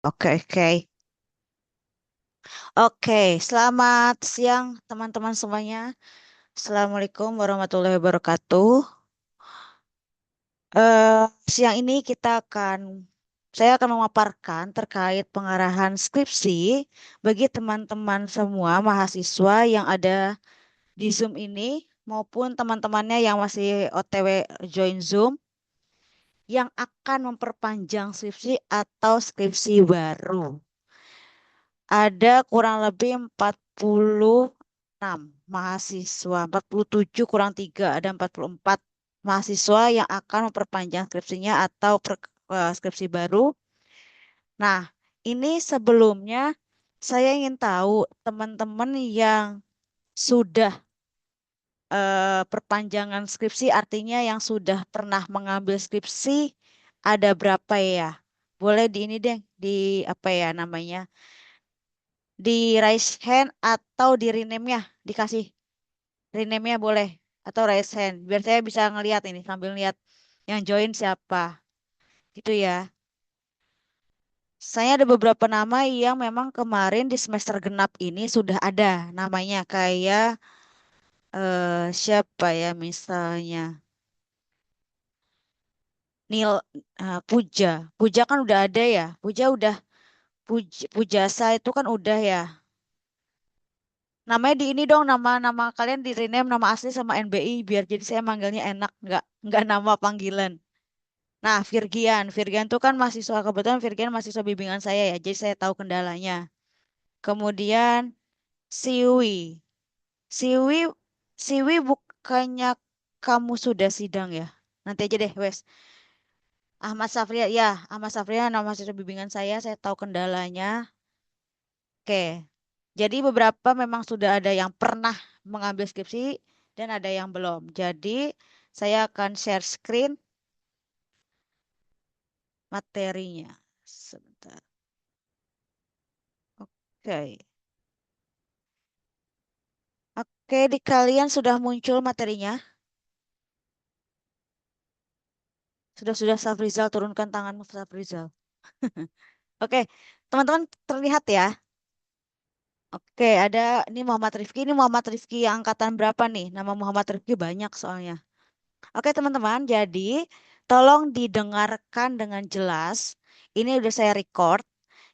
Oke, oke. Oke, selamat siang teman-teman semuanya. Assalamualaikum warahmatullahi wabarakatuh. Eh, Siang ini saya akan memaparkan terkait pengarahan skripsi bagi teman-teman semua mahasiswa yang ada di Zoom ini maupun teman-temannya yang masih OTW join Zoom yang akan memperpanjang skripsi atau skripsi baru. Ada kurang lebih 46 mahasiswa, 47 kurang 3 ada 44 mahasiswa yang akan memperpanjang skripsinya atau skripsi baru. Nah, ini sebelumnya saya ingin tahu teman-teman yang sudah perpanjangan skripsi, artinya yang sudah pernah mengambil skripsi ada berapa ya? Boleh di ini deh, di apa ya namanya? Di raise hand atau di rename-nya dikasih rename-nya boleh atau raise hand biar saya bisa ngelihat ini sambil lihat yang join siapa gitu ya. Saya ada beberapa nama yang memang kemarin di semester genap ini sudah ada namanya kayak siapa ya misalnya Nil Puja. Puja kan udah ada ya. Pujasa itu kan udah ya. Namanya di ini dong, nama-nama kalian di rename nama asli sama NBI biar jadi saya manggilnya enak, nggak nama panggilan. Nah, Virgian tuh kan mahasiswa kebetulan Virgian mahasiswa bimbingan saya ya, jadi saya tahu kendalanya. Kemudian Siwi, Siwi, Siwi bukannya kamu sudah sidang ya? Nanti aja deh, wes. Ahmad Safrian, ya, Ahmad Safrian nama mahasiswa bimbingan saya tahu kendalanya. Oke, jadi beberapa memang sudah ada yang pernah mengambil skripsi dan ada yang belum. Jadi saya akan share screen materinya. Sebentar. Oke. Oke, di kalian sudah muncul materinya? Sudah Safrizal, turunkan tanganmu Safrizal. Oke, teman-teman terlihat ya? Oke, ada ini Muhammad Rifki. Ini Muhammad Rifki angkatan berapa nih? Nama Muhammad Rifki banyak soalnya. Oke, teman-teman, jadi tolong didengarkan dengan jelas. Ini udah saya record.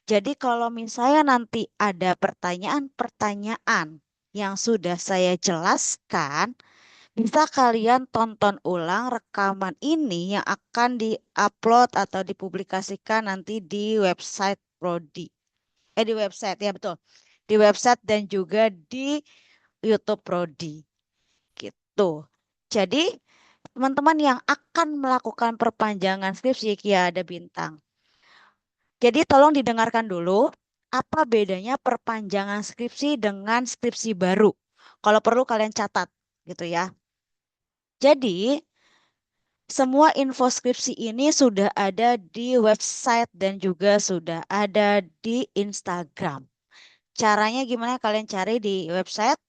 Jadi kalau misalnya nanti ada pertanyaan-pertanyaan yang sudah saya jelaskan, bisa kalian tonton ulang rekaman ini yang akan diupload atau dipublikasikan nanti di website Prodi. Di website, ya betul. Di website dan juga di YouTube Prodi. Gitu. Jadi, teman-teman yang akan melakukan perpanjangan skripsi, ya ada bintang. Jadi tolong didengarkan dulu apa bedanya perpanjangan skripsi dengan skripsi baru. Kalau perlu kalian catat gitu ya. Jadi, semua info skripsi ini sudah ada di website dan juga sudah ada di Instagram. Caranya gimana kalian cari di website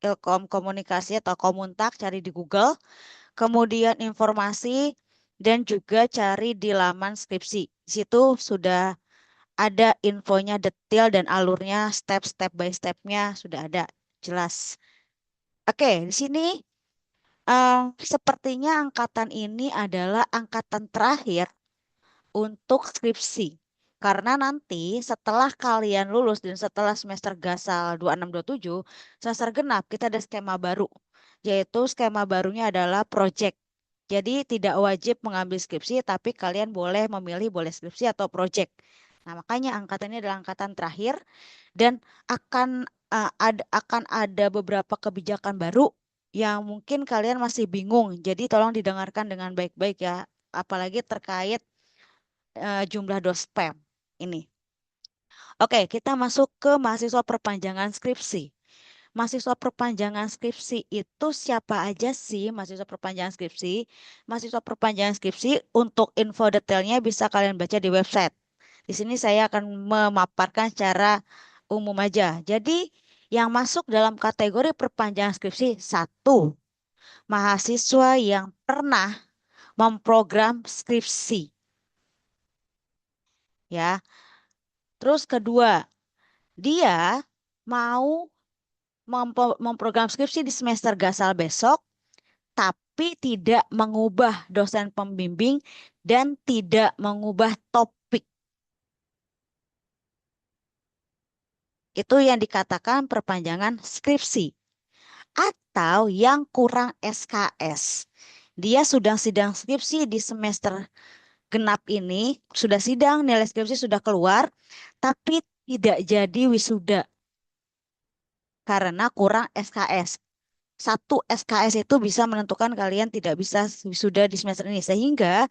Ilkom Komunikasi atau Komuntak, cari di Google, kemudian informasi dan juga cari di laman skripsi. Di situ sudah ada infonya detail dan alurnya step by stepnya sudah ada jelas. Oke, di sini sepertinya angkatan ini adalah angkatan terakhir untuk skripsi. Karena nanti setelah kalian lulus dan setelah semester gasal 2627 semester genap kita ada skema baru, yaitu skema barunya adalah project. Jadi tidak wajib mengambil skripsi, tapi kalian boleh memilih boleh skripsi atau project. Nah, makanya angkatan ini adalah angkatan terakhir dan akan ada beberapa kebijakan baru yang mungkin kalian masih bingung. Jadi tolong didengarkan dengan baik-baik ya, apalagi terkait jumlah dospem ini. Oke, kita masuk ke mahasiswa perpanjangan skripsi. Mahasiswa perpanjangan skripsi itu siapa aja sih mahasiswa perpanjangan skripsi? Mahasiswa perpanjangan skripsi untuk info detailnya bisa kalian baca di website. Di sini saya akan memaparkan secara umum aja. Jadi yang masuk dalam kategori perpanjangan skripsi satu, mahasiswa yang pernah memprogram skripsi. Ya, Terus kedua, dia mau memprogram skripsi di semester gasal besok, tapi tidak mengubah dosen pembimbing dan tidak mengubah topik. Itu yang dikatakan perpanjangan skripsi. Atau yang kurang SKS. Dia sudah sidang skripsi di semester genap ini, sudah sidang, nilai skripsi sudah keluar, tapi tidak jadi wisuda karena kurang SKS. Satu SKS itu bisa menentukan kalian tidak bisa wisuda di semester ini. Sehingga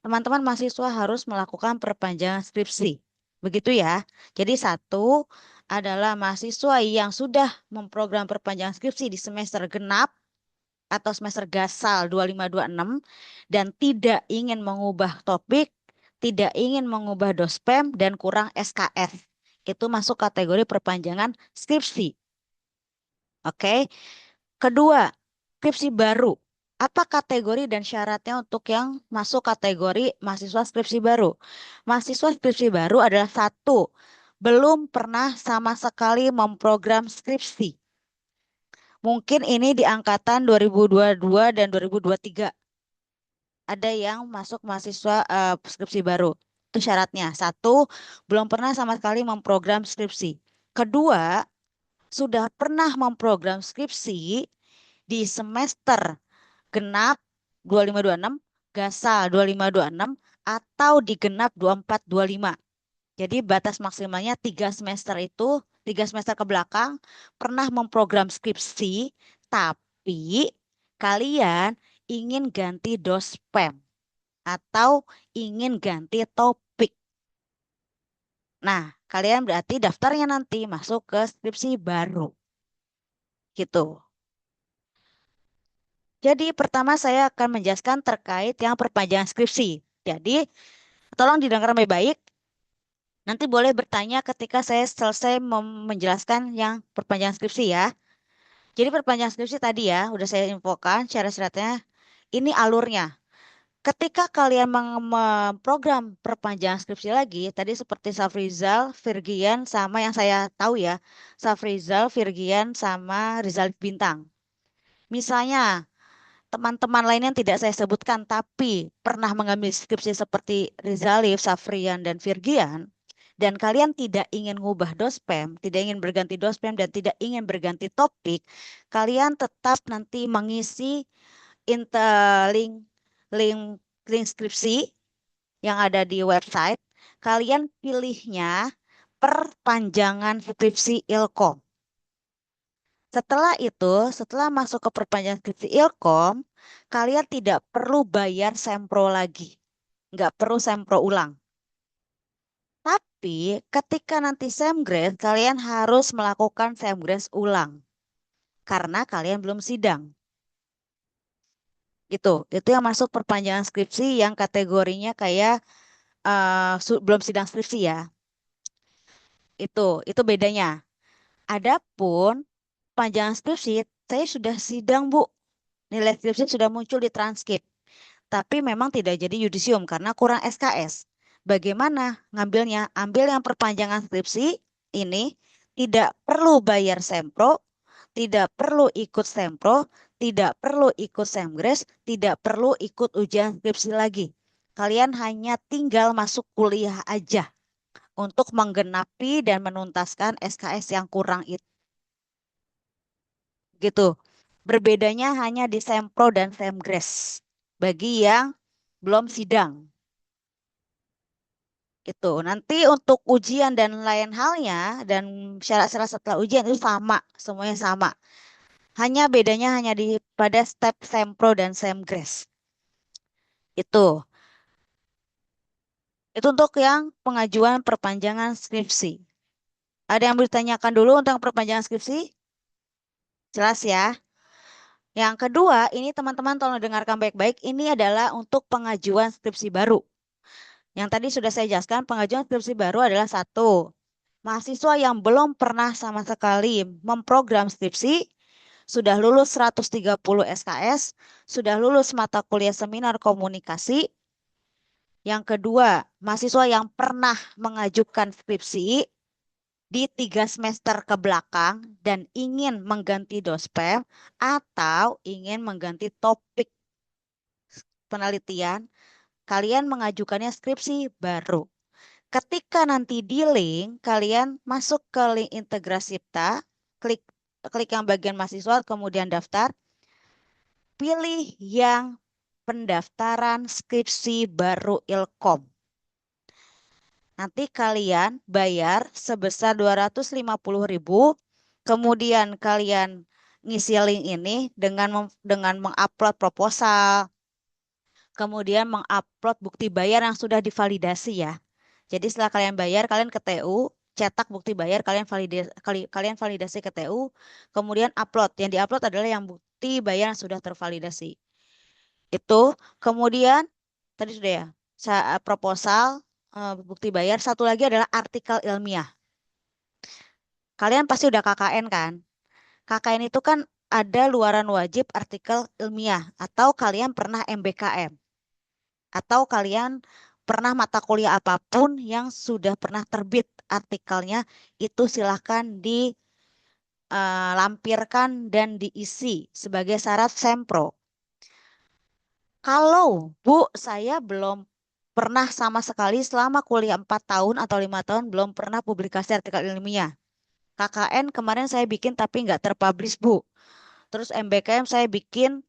teman-teman mahasiswa harus melakukan perpanjangan skripsi. Begitu ya. Jadi satu adalah mahasiswa yang sudah memprogram perpanjangan skripsi di semester genap atau semester gasal 2526 dan tidak ingin mengubah topik, tidak ingin mengubah dospem dan kurang SKS. Itu masuk kategori perpanjangan skripsi. Oke. Kedua, skripsi baru. Apa kategori dan syaratnya untuk yang masuk kategori mahasiswa skripsi baru? Mahasiswa skripsi baru adalah satu, belum pernah sama sekali memprogram skripsi. Mungkin ini di angkatan 2022 dan 2023. Ada yang masuk mahasiswa skripsi baru. Itu syaratnya. Satu, belum pernah sama sekali memprogram skripsi. Kedua, sudah pernah memprogram skripsi di semester genap 2526, gasal 2526, atau di genap 2425. Jadi batas maksimalnya 3 semester itu, 3 semester ke belakang, pernah memprogram skripsi, tapi kalian ingin ganti dospem atau ingin ganti topik. Nah, kalian berarti daftarnya nanti masuk ke skripsi baru. Gitu. Jadi pertama saya akan menjelaskan terkait yang perpanjangan skripsi. Jadi tolong didengar baik-baik. Nanti boleh bertanya ketika saya selesai menjelaskan yang perpanjangan skripsi ya. Jadi perpanjangan skripsi tadi ya, udah saya infokan syarat-syaratnya. Ini alurnya. Ketika kalian memprogram perpanjangan skripsi lagi, tadi seperti Safrizal, Virgian, sama yang saya tahu ya, Safrizal, Virgian, sama Rizal Bintang. Misalnya, teman-teman lain yang tidak saya sebutkan, tapi pernah mengambil skripsi seperti Rizalif, Safrian, dan Virgian, dan kalian tidak ingin ngubah dospem, tidak ingin berganti dospem, dan tidak ingin berganti topik, kalian tetap nanti mengisi link, link, link skripsi yang ada di website, kalian pilihnya perpanjangan skripsi Ilkom. Setelah itu, setelah masuk ke perpanjangan skripsi Ilkom, kalian tidak perlu bayar sempro lagi. Nggak perlu sempro ulang. Tapi ketika nanti semgres, kalian harus melakukan semgres ulang. Karena kalian belum sidang. Itu yang masuk perpanjangan skripsi yang kategorinya kayak belum sidang skripsi ya. Itu bedanya. Adapun panjangan skripsi, saya sudah sidang, Bu. Nilai skripsi sudah muncul di transkrip. Tapi memang tidak jadi yudisium karena kurang SKS. Bagaimana ngambilnya? Ambil yang perpanjangan skripsi ini, tidak perlu bayar sempro, tidak perlu ikut sempro, tidak perlu ikut semgres, tidak perlu ikut ujian skripsi lagi. Kalian hanya tinggal masuk kuliah aja untuk menggenapi dan menuntaskan SKS yang kurang itu. Gitu. Berbedanya hanya di sempro dan semgres. Bagi yang belum sidang. Gitu. Nanti untuk ujian dan lain halnya dan syarat-syarat setelah ujian itu sama, semuanya sama. Hanya bedanya hanya di pada step sempro dan semgres. Itu. Itu untuk yang pengajuan perpanjangan skripsi. Ada yang bertanyakan dulu tentang perpanjangan skripsi? Jelas ya. Yang kedua, ini teman-teman tolong dengarkan baik-baik. Ini adalah untuk pengajuan skripsi baru. Yang tadi sudah saya jelaskan, pengajuan skripsi baru adalah satu, mahasiswa yang belum pernah sama sekali memprogram skripsi, sudah lulus 130 SKS, sudah lulus mata kuliah seminar komunikasi, Yang kedua, mahasiswa yang pernah mengajukan skripsi di 3 semester ke belakang dan ingin mengganti dospem atau ingin mengganti topik penelitian, kalian mengajukannya skripsi baru. Ketika nanti di link, kalian masuk ke link Integrasipta, klik klik yang bagian mahasiswa, kemudian daftar, pilih yang pendaftaran skripsi baru Ilkom. Nanti kalian bayar sebesar 250.000, kemudian kalian ngisi link ini dengan mengupload proposal, kemudian mengupload bukti bayar yang sudah divalidasi ya. Jadi setelah kalian bayar, kalian ke TU, cetak bukti bayar, kalian validasi ke TU, kemudian upload. Yang diupload adalah yang bukti bayar yang sudah tervalidasi. Itu, kemudian tadi sudah ya, proposal, bukti bayar. Satu lagi adalah artikel ilmiah. Kalian pasti udah KKN kan? KKN itu kan ada luaran wajib artikel ilmiah, atau kalian pernah MBKM, atau kalian pernah mata kuliah apapun yang sudah pernah terbit artikelnya, itu silahkan dilampirkan dan diisi sebagai syarat sempro. Kalau Bu, saya belum pernah sama sekali selama kuliah 4 tahun atau 5 tahun belum pernah publikasi artikel ilmiah. KKN kemarin saya bikin tapi nggak terpublish Bu. Terus MBKM saya bikin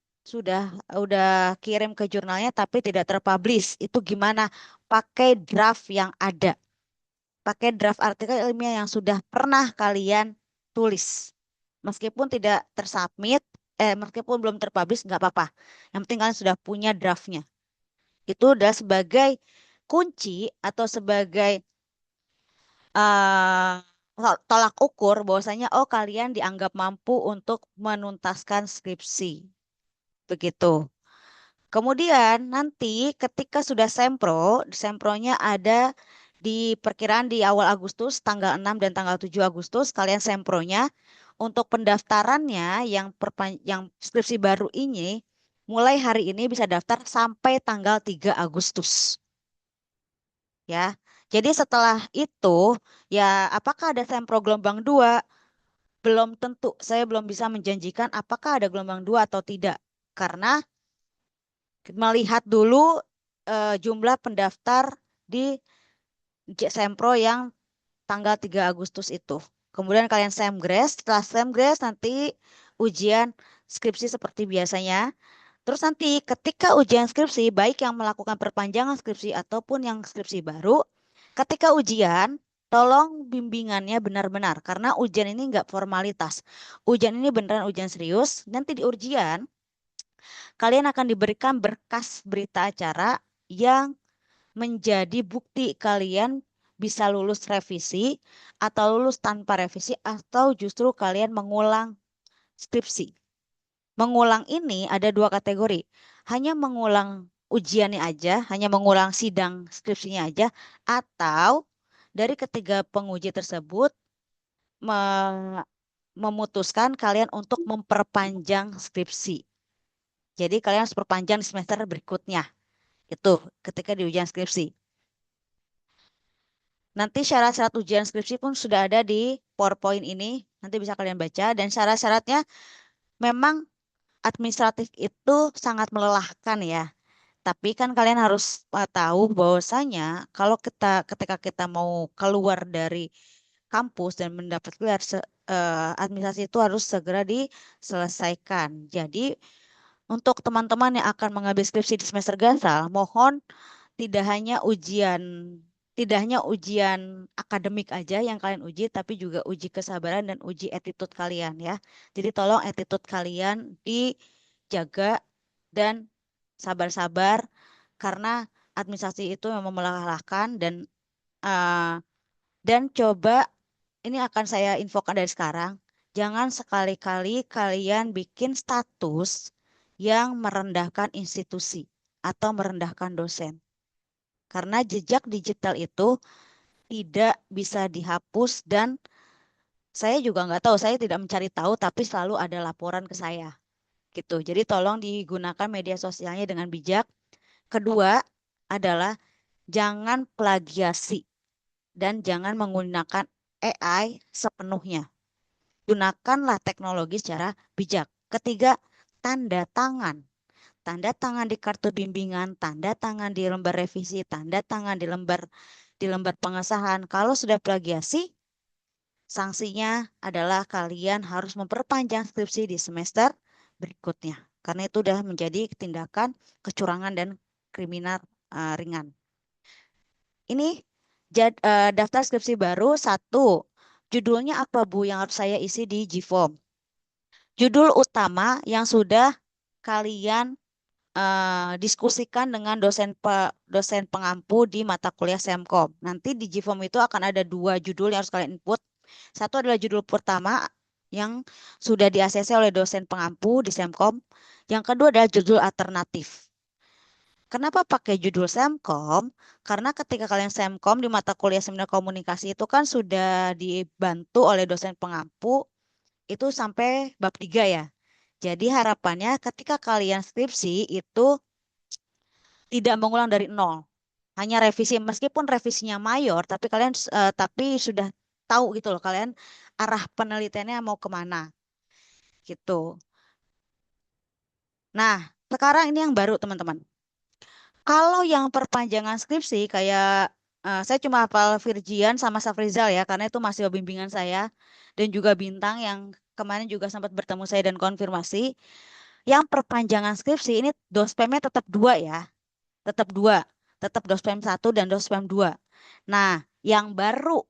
udah kirim ke jurnalnya tapi tidak terpublish. Itu gimana? Pakai draft yang ada. Pakai draft artikel ilmiah yang sudah pernah kalian tulis. Meskipun tidak tersubmit, meskipun belum terpublish nggak apa-apa. Yang penting kalian sudah punya draftnya. Itu udah sebagai kunci atau sebagai tolak ukur bahwasanya oh kalian dianggap mampu untuk menuntaskan skripsi. Begitu. Kemudian nanti ketika sudah sempro, sempronya ada di perkiraan di awal Agustus, tanggal 6 dan tanggal 7 Agustus, kalian sempronya. Untuk pendaftarannya yang skripsi baru ini, mulai hari ini bisa daftar sampai tanggal 3 Agustus. Ya. Jadi setelah itu, ya apakah ada sempro gelombang 2? Belum tentu. Saya belum bisa menjanjikan apakah ada gelombang 2 atau tidak. Karena melihat dulu jumlah pendaftar di Sempro yang tanggal 3 Agustus itu. Kemudian kalian Semgres, setelah Semgres nanti ujian skripsi seperti biasanya. Terus nanti ketika ujian skripsi, baik yang melakukan perpanjangan skripsi ataupun yang skripsi baru, ketika ujian, tolong bimbingannya benar-benar. Karena ujian ini nggak formalitas. Ujian ini beneran ujian serius. Nanti di ujian, kalian akan diberikan berkas berita acara yang menjadi bukti kalian bisa lulus revisi atau lulus tanpa revisi atau justru kalian mengulang skripsi. Mengulang ini ada 2 kategori. Hanya mengulang ujiannya aja, hanya mengulang sidang skripsinya aja, atau dari ketiga penguji tersebut memutuskan kalian untuk memperpanjang skripsi. Jadi kalian harus perpanjang di semester berikutnya. Itu ketika di ujian skripsi. Nanti syarat-syarat ujian skripsi pun sudah ada di PowerPoint ini. Nanti bisa kalian baca. Dan syarat-syaratnya memang administratif itu sangat melelahkan ya. Tapi kan kalian harus tahu bahwasanya kalau ketika kita mau keluar dari kampus dan mendapat gelar, administrasi itu harus segera diselesaikan. Jadi untuk teman-teman yang akan mengambil skripsi di semester gasal, mohon tidak hanya ujian tidak hanya ujian akademik aja yang kalian uji, tapi juga uji kesabaran dan uji attitude kalian ya. Jadi tolong attitude kalian dijaga dan sabar-sabar karena administrasi itu memang melelahkan uh, dan coba ini akan saya infokan dari sekarang. Jangan sekali-kali kalian bikin status yang merendahkan institusi atau merendahkan dosen. Karena jejak digital itu tidak bisa dihapus dan saya juga nggak tahu, saya tidak mencari tahu, tapi selalu ada laporan ke saya. Gitu. Jadi tolong digunakan media sosialnya dengan bijak. Kedua adalah jangan plagiasi dan jangan menggunakan AI sepenuhnya. Gunakanlah teknologi secara bijak. Ketiga, tanda tangan. Tanda tangan di kartu bimbingan, tanda tangan di lembar revisi, tanda tangan di lembar pengesahan. Kalau sudah plagiasi, sanksinya adalah kalian harus memperpanjang skripsi di semester berikutnya. Karena itu sudah menjadi tindakan kecurangan dan kriminal ringan. Ini daftar skripsi baru satu. Judulnya apa Bu yang harus saya isi di GFOM? Judul utama yang sudah kalian diskusikan dengan dosen pengampu di mata kuliah Semkom. Nanti di GFOM itu akan ada dua judul yang harus kalian input. Satu adalah judul pertama yang sudah di-ACC oleh dosen pengampu di Semkom. Yang kedua adalah judul alternatif. Kenapa pakai judul Semkom? Karena ketika kalian Semkom di mata kuliah seminar komunikasi itu kan sudah dibantu oleh dosen pengampu itu sampai bab 3 ya. Jadi harapannya ketika kalian skripsi itu tidak mengulang dari nol. Hanya revisi meskipun revisinya mayor tapi kalian tapi sudah tahu gitu loh kalian arah penelitiannya mau kemana gitu. Nah, sekarang ini yang baru teman-teman. Kalau yang perpanjangan skripsi kayak saya cuma hafal Virgian sama Safrizal ya karena itu masih bimbingan saya dan juga Bintang yang kemarin juga sempat bertemu saya dan konfirmasi. Yang perpanjangan skripsi ini dospemnya tetap dua ya, tetap dua, tetap dospem satu dan dospem dua. Nah, yang baru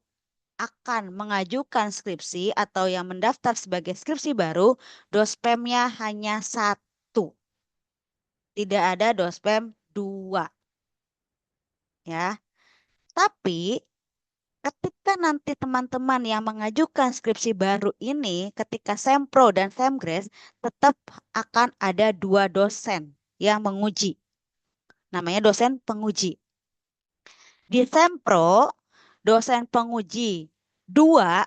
akan mengajukan skripsi atau yang mendaftar sebagai skripsi baru, dospemnya hanya satu, tidak ada dospem dua, ya. Tapi ketika nanti teman-teman yang mengajukan skripsi baru ini, ketika Sempro dan Semgres, tetap akan ada dua dosen yang menguji. Namanya dosen penguji. Di Sempro, dosen penguji dua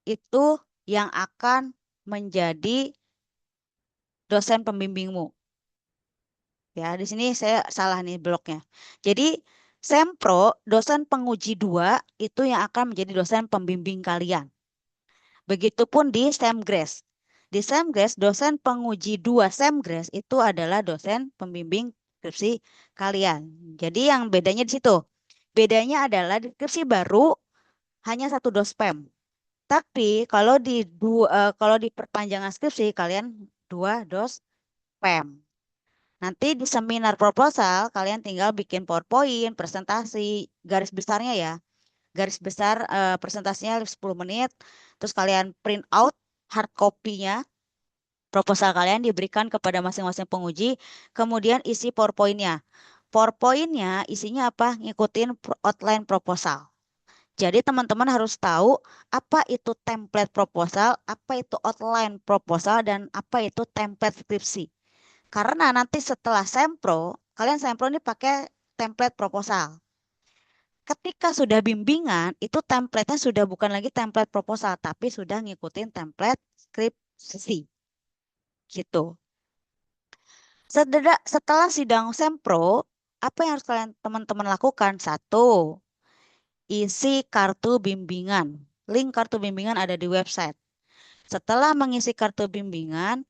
itu yang akan menjadi dosen pembimbingmu. Ya, di sini saya salah nih bloknya. Jadi, Sempro, dosen penguji dua itu yang akan menjadi dosen pembimbing kalian. Begitupun di Semgres. Di Semgres, dosen penguji dua Semgres itu adalah dosen pembimbing skripsi kalian. Jadi yang bedanya di situ. Bedanya adalah di skripsi baru hanya satu dospem. Tapi kalau di perpanjangan skripsi kalian dua dospem. Nanti di seminar proposal kalian tinggal bikin PowerPoint, presentasi, garis besarnya ya. Garis besar presentasinya 10 menit. Terus kalian print out hard copy-nya. Proposal kalian diberikan kepada masing-masing penguji. Kemudian isi PowerPoint-nya. PowerPoint-nya isinya apa? Ngikutin outline proposal. Jadi teman-teman harus tahu apa itu template proposal, apa itu outline proposal, dan apa itu template skripsi. Karena nanti setelah sempro, kalian sempro ini pakai template proposal. Ketika sudah bimbingan, itu template-nya sudah bukan lagi template proposal, tapi sudah ngikutin template skripsi. Gitu. Setelah sidang sempro, apa yang harus kalian teman-teman lakukan? Satu, isi kartu bimbingan. Link kartu bimbingan ada di website. Setelah mengisi kartu bimbingan,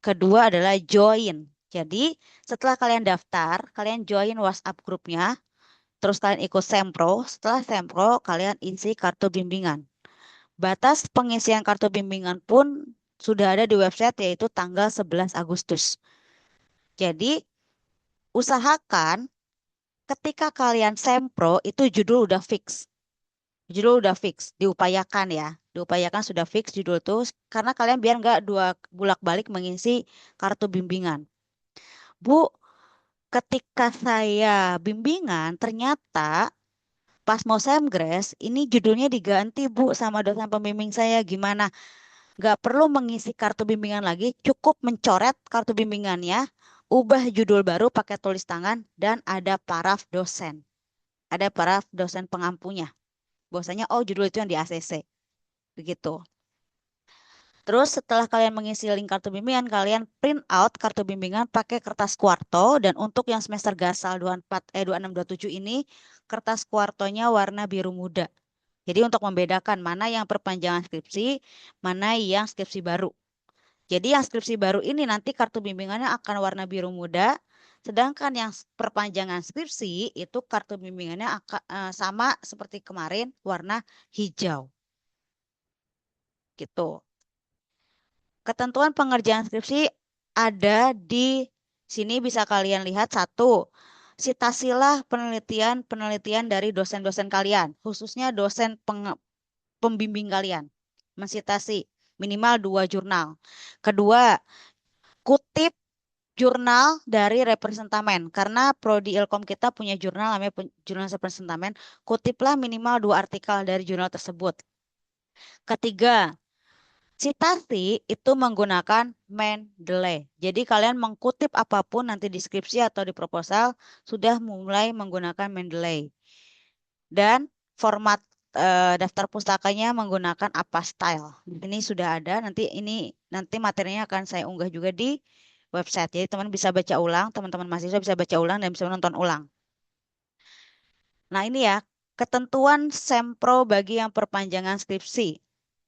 kedua adalah join. Jadi, setelah kalian daftar, kalian join WhatsApp grupnya, terus kalian ikut sempro. Setelah sempro, kalian isi kartu bimbingan. Batas pengisian kartu bimbingan pun sudah ada di website yaitu tanggal 11 Agustus. Jadi, usahakan ketika kalian sempro itu judul udah fix. Judul udah fix, diupayakan ya. Diupayakan sudah fix judul itu karena kalian biar nggak dua bolak-balik mengisi kartu bimbingan. Bu, ketika saya bimbingan ternyata pas mau semgres ini judulnya diganti Bu sama dosen pembimbing saya gimana? Nggak perlu mengisi kartu bimbingan lagi, cukup mencoret kartu bimbingannya, ubah judul baru pakai tulis tangan dan ada paraf dosen. Ada paraf dosen pengampunya. Bahwasanya oh judul itu yang di ACC. Begitu. Terus setelah kalian mengisi link kartu bimbingan, kalian print out kartu bimbingan pakai kertas kuarto. Dan untuk yang semester gasal 26, 27 ini, kertas kuartonya warna biru muda. Jadi untuk membedakan mana yang perpanjangan skripsi, mana yang skripsi baru. Jadi yang skripsi baru ini nanti kartu bimbingannya akan warna biru muda, sedangkan yang perpanjangan skripsi itu kartu bimbingannya akan sama seperti kemarin warna hijau. Gitu. Ketentuan pengerjaan skripsi ada di sini, bisa kalian lihat. Satu, citasilah penelitian dari dosen-dosen kalian, khususnya dosen pembimbing kalian. Mensitasi minimal 2 jurnal. Kedua, kutip jurnal dari representamen. Karena Prodi Ilkom kita punya jurnal namanya jurnal representamen. Kutiplah minimal 2 artikel dari jurnal tersebut. Ketiga, citasi itu menggunakan Mendeley. Jadi kalian mengkutip apapun nanti di skripsi atau di proposal sudah mulai menggunakan Mendeley. Dan format daftar pustakanya menggunakan apa style. Ini sudah ada. Nanti materinya akan saya unggah juga di website. Jadi teman bisa baca ulang, teman-teman mahasiswa bisa baca ulang dan bisa menonton ulang. Nah, ini ya, ketentuan sempro bagi yang perpanjangan skripsi.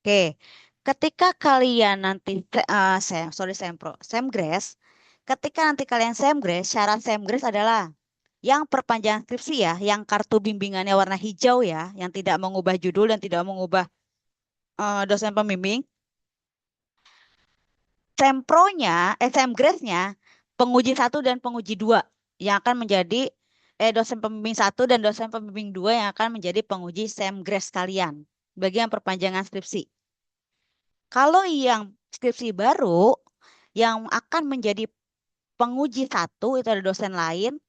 Oke. Ketika kalian nanti semgres, ketika nanti kalian semgres, syarat semgres adalah yang perpanjangan skripsi ya, yang kartu bimbingannya warna hijau ya, yang tidak mengubah judul dan tidak mengubah dosen pembimbing. Semgresnya penguji 1 dan penguji 2 yang akan menjadi dosen pembimbing 1 dan dosen pembimbing 2 yang akan menjadi penguji semgres kalian bagi yang perpanjangan skripsi. Kalau yang skripsi baru yang akan menjadi penguji 1 itu ada dosen lain,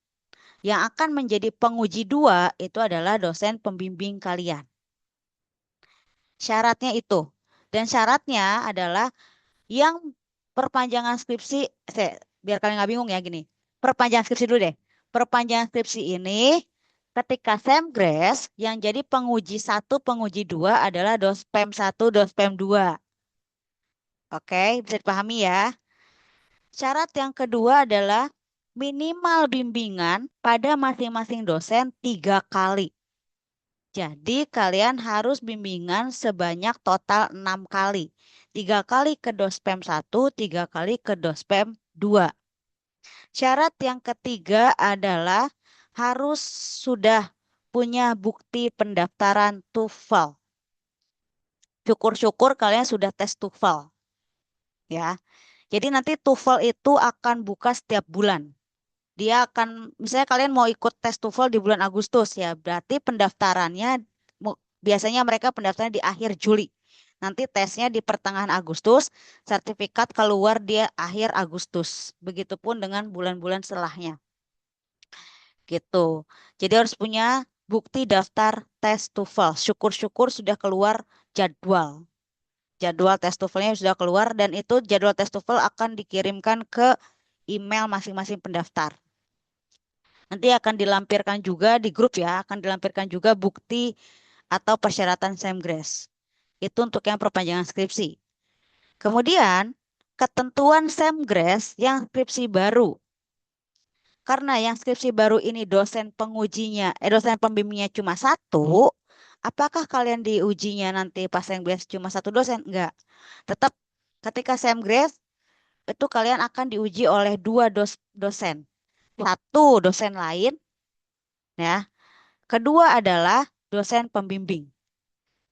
yang akan menjadi penguji 2 itu adalah dosen pembimbing kalian. Syaratnya itu. Dan syaratnya adalah yang perpanjangan skripsi, biar kalian nggak bingung ya gini. Perpanjangan skripsi dulu deh. Perpanjangan skripsi ini ketika semgres yang jadi penguji 1, penguji 2 adalah dospem 1, dospem 2. Oke, bisa dipahami ya. Syarat yang kedua adalah minimal bimbingan pada masing-masing dosen 3 kali. Jadi kalian harus bimbingan sebanyak total 6 kali. 3 kali ke dospem 1, 3 kali ke dospem 2. Syarat yang ketiga adalah harus sudah punya bukti pendaftaran TOEFL. Syukur-syukur kalian sudah tes TOEFL. Ya. Jadi nanti TOEFL itu akan buka setiap bulan. Dia akan, misalnya kalian mau ikut tes TOEFL di bulan Agustus ya, berarti pendaftarannya biasanya mereka pendaftarannya di akhir Juli. Nanti tesnya di pertengahan Agustus, sertifikat keluar di akhir Agustus. Begitupun dengan bulan-bulan setelahnya. Gitu. Jadi harus punya bukti daftar tes TOEFL. Syukur-syukur sudah keluar jadwal. Jadwal tes TOEFL-nya sudah keluar dan itu jadwal tes TOEFL akan dikirimkan ke email masing-masing pendaftar. Nanti akan dilampirkan juga di grup ya, akan dilampirkan juga bukti atau persyaratan semgres. Itu untuk yang perpanjangan skripsi. Kemudian, ketentuan semgres yang skripsi baru. Karena yang skripsi baru ini dosen pembimbingnya cuma 1, apakah kalian diujinya nanti pas semgres cuma 1 dosen? Enggak. Tetap ketika semgres itu kalian akan diuji oleh 2 dosen. 1 dosen lain ya. Kedua adalah dosen pembimbing.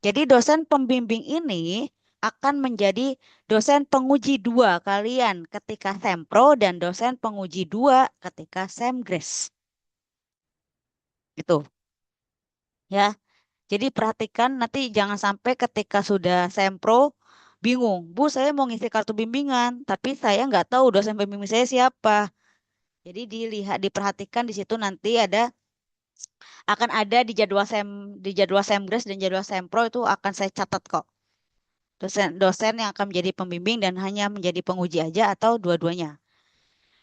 Jadi dosen pembimbing ini akan menjadi dosen penguji 2 kalian ketika sempro dan dosen penguji 2 ketika semgres. Gitu. Ya. Jadi perhatikan nanti jangan sampai ketika sudah sempro bingung. Bu, saya mau ngisi kartu bimbingan, tapi saya nggak tahu dosen pembimbing saya siapa. Jadi diperhatikan di situ nanti akan ada di jadwal semgres dan jadwal sempro itu akan saya catat kok. Dosen yang akan menjadi pembimbing dan hanya menjadi penguji aja atau dua-duanya.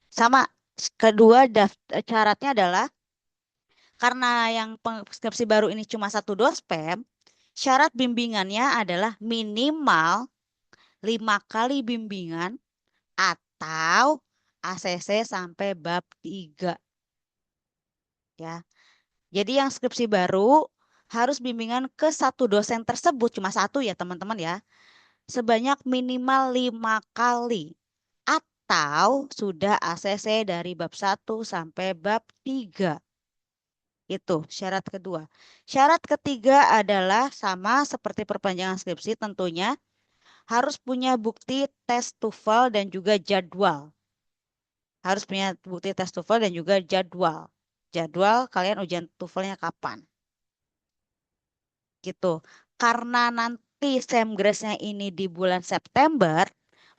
Sama, kedua syaratnya adalah karena yang skripsi baru ini cuma 1 dospem, syarat bimbingannya adalah minimal 5 kali bimbingan atau ACC sampai bab 3 ya. Jadi yang skripsi baru harus bimbingan ke satu dosen tersebut, cuma satu ya teman-teman ya, sebanyak minimal 5 kali. Atau sudah ACC dari bab 1 sampai bab 3. Itu syarat kedua. Syarat ketiga adalah sama seperti perpanjangan skripsi tentunya harus punya bukti tes TOEFL dan juga jadwal. Harus punya bukti tes TOEFL dan juga jadwal. Jadwal kalian ujian TOEFL-nya kapan. Gitu. Karena nanti Semgresnya ini di bulan September,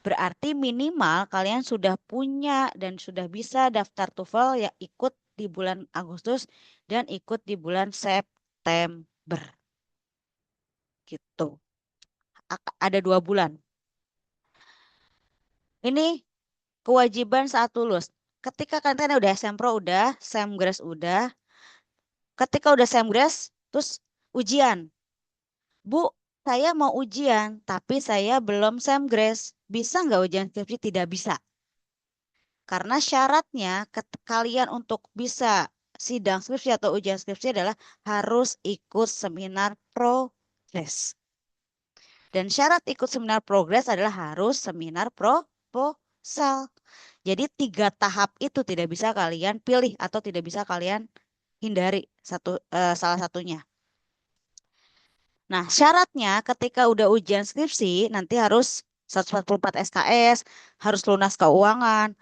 berarti minimal kalian sudah punya dan sudah bisa daftar TOEFL ya ikut di bulan Agustus dan ikut di bulan September. Gitu. Ada 2 bulan. Ini kewajiban saat lulus. Ketika kalian udah Sempro udah, Semgres udah, ketika udah Semgres, terus ujian. Bu, saya mau ujian, tapi saya belum Semgres. Bisa nggak ujian skripsi? Tidak bisa. Karena syaratnya kalian untuk bisa sidang skripsi atau ujian skripsi adalah harus ikut seminar progres. Dan syarat ikut seminar progres adalah harus seminar proposal. Jadi 3 tahap itu tidak bisa kalian pilih atau tidak bisa kalian hindari salah satunya. Nah, syaratnya ketika udah ujian skripsi nanti harus 144 SKS, harus lunas keuangan,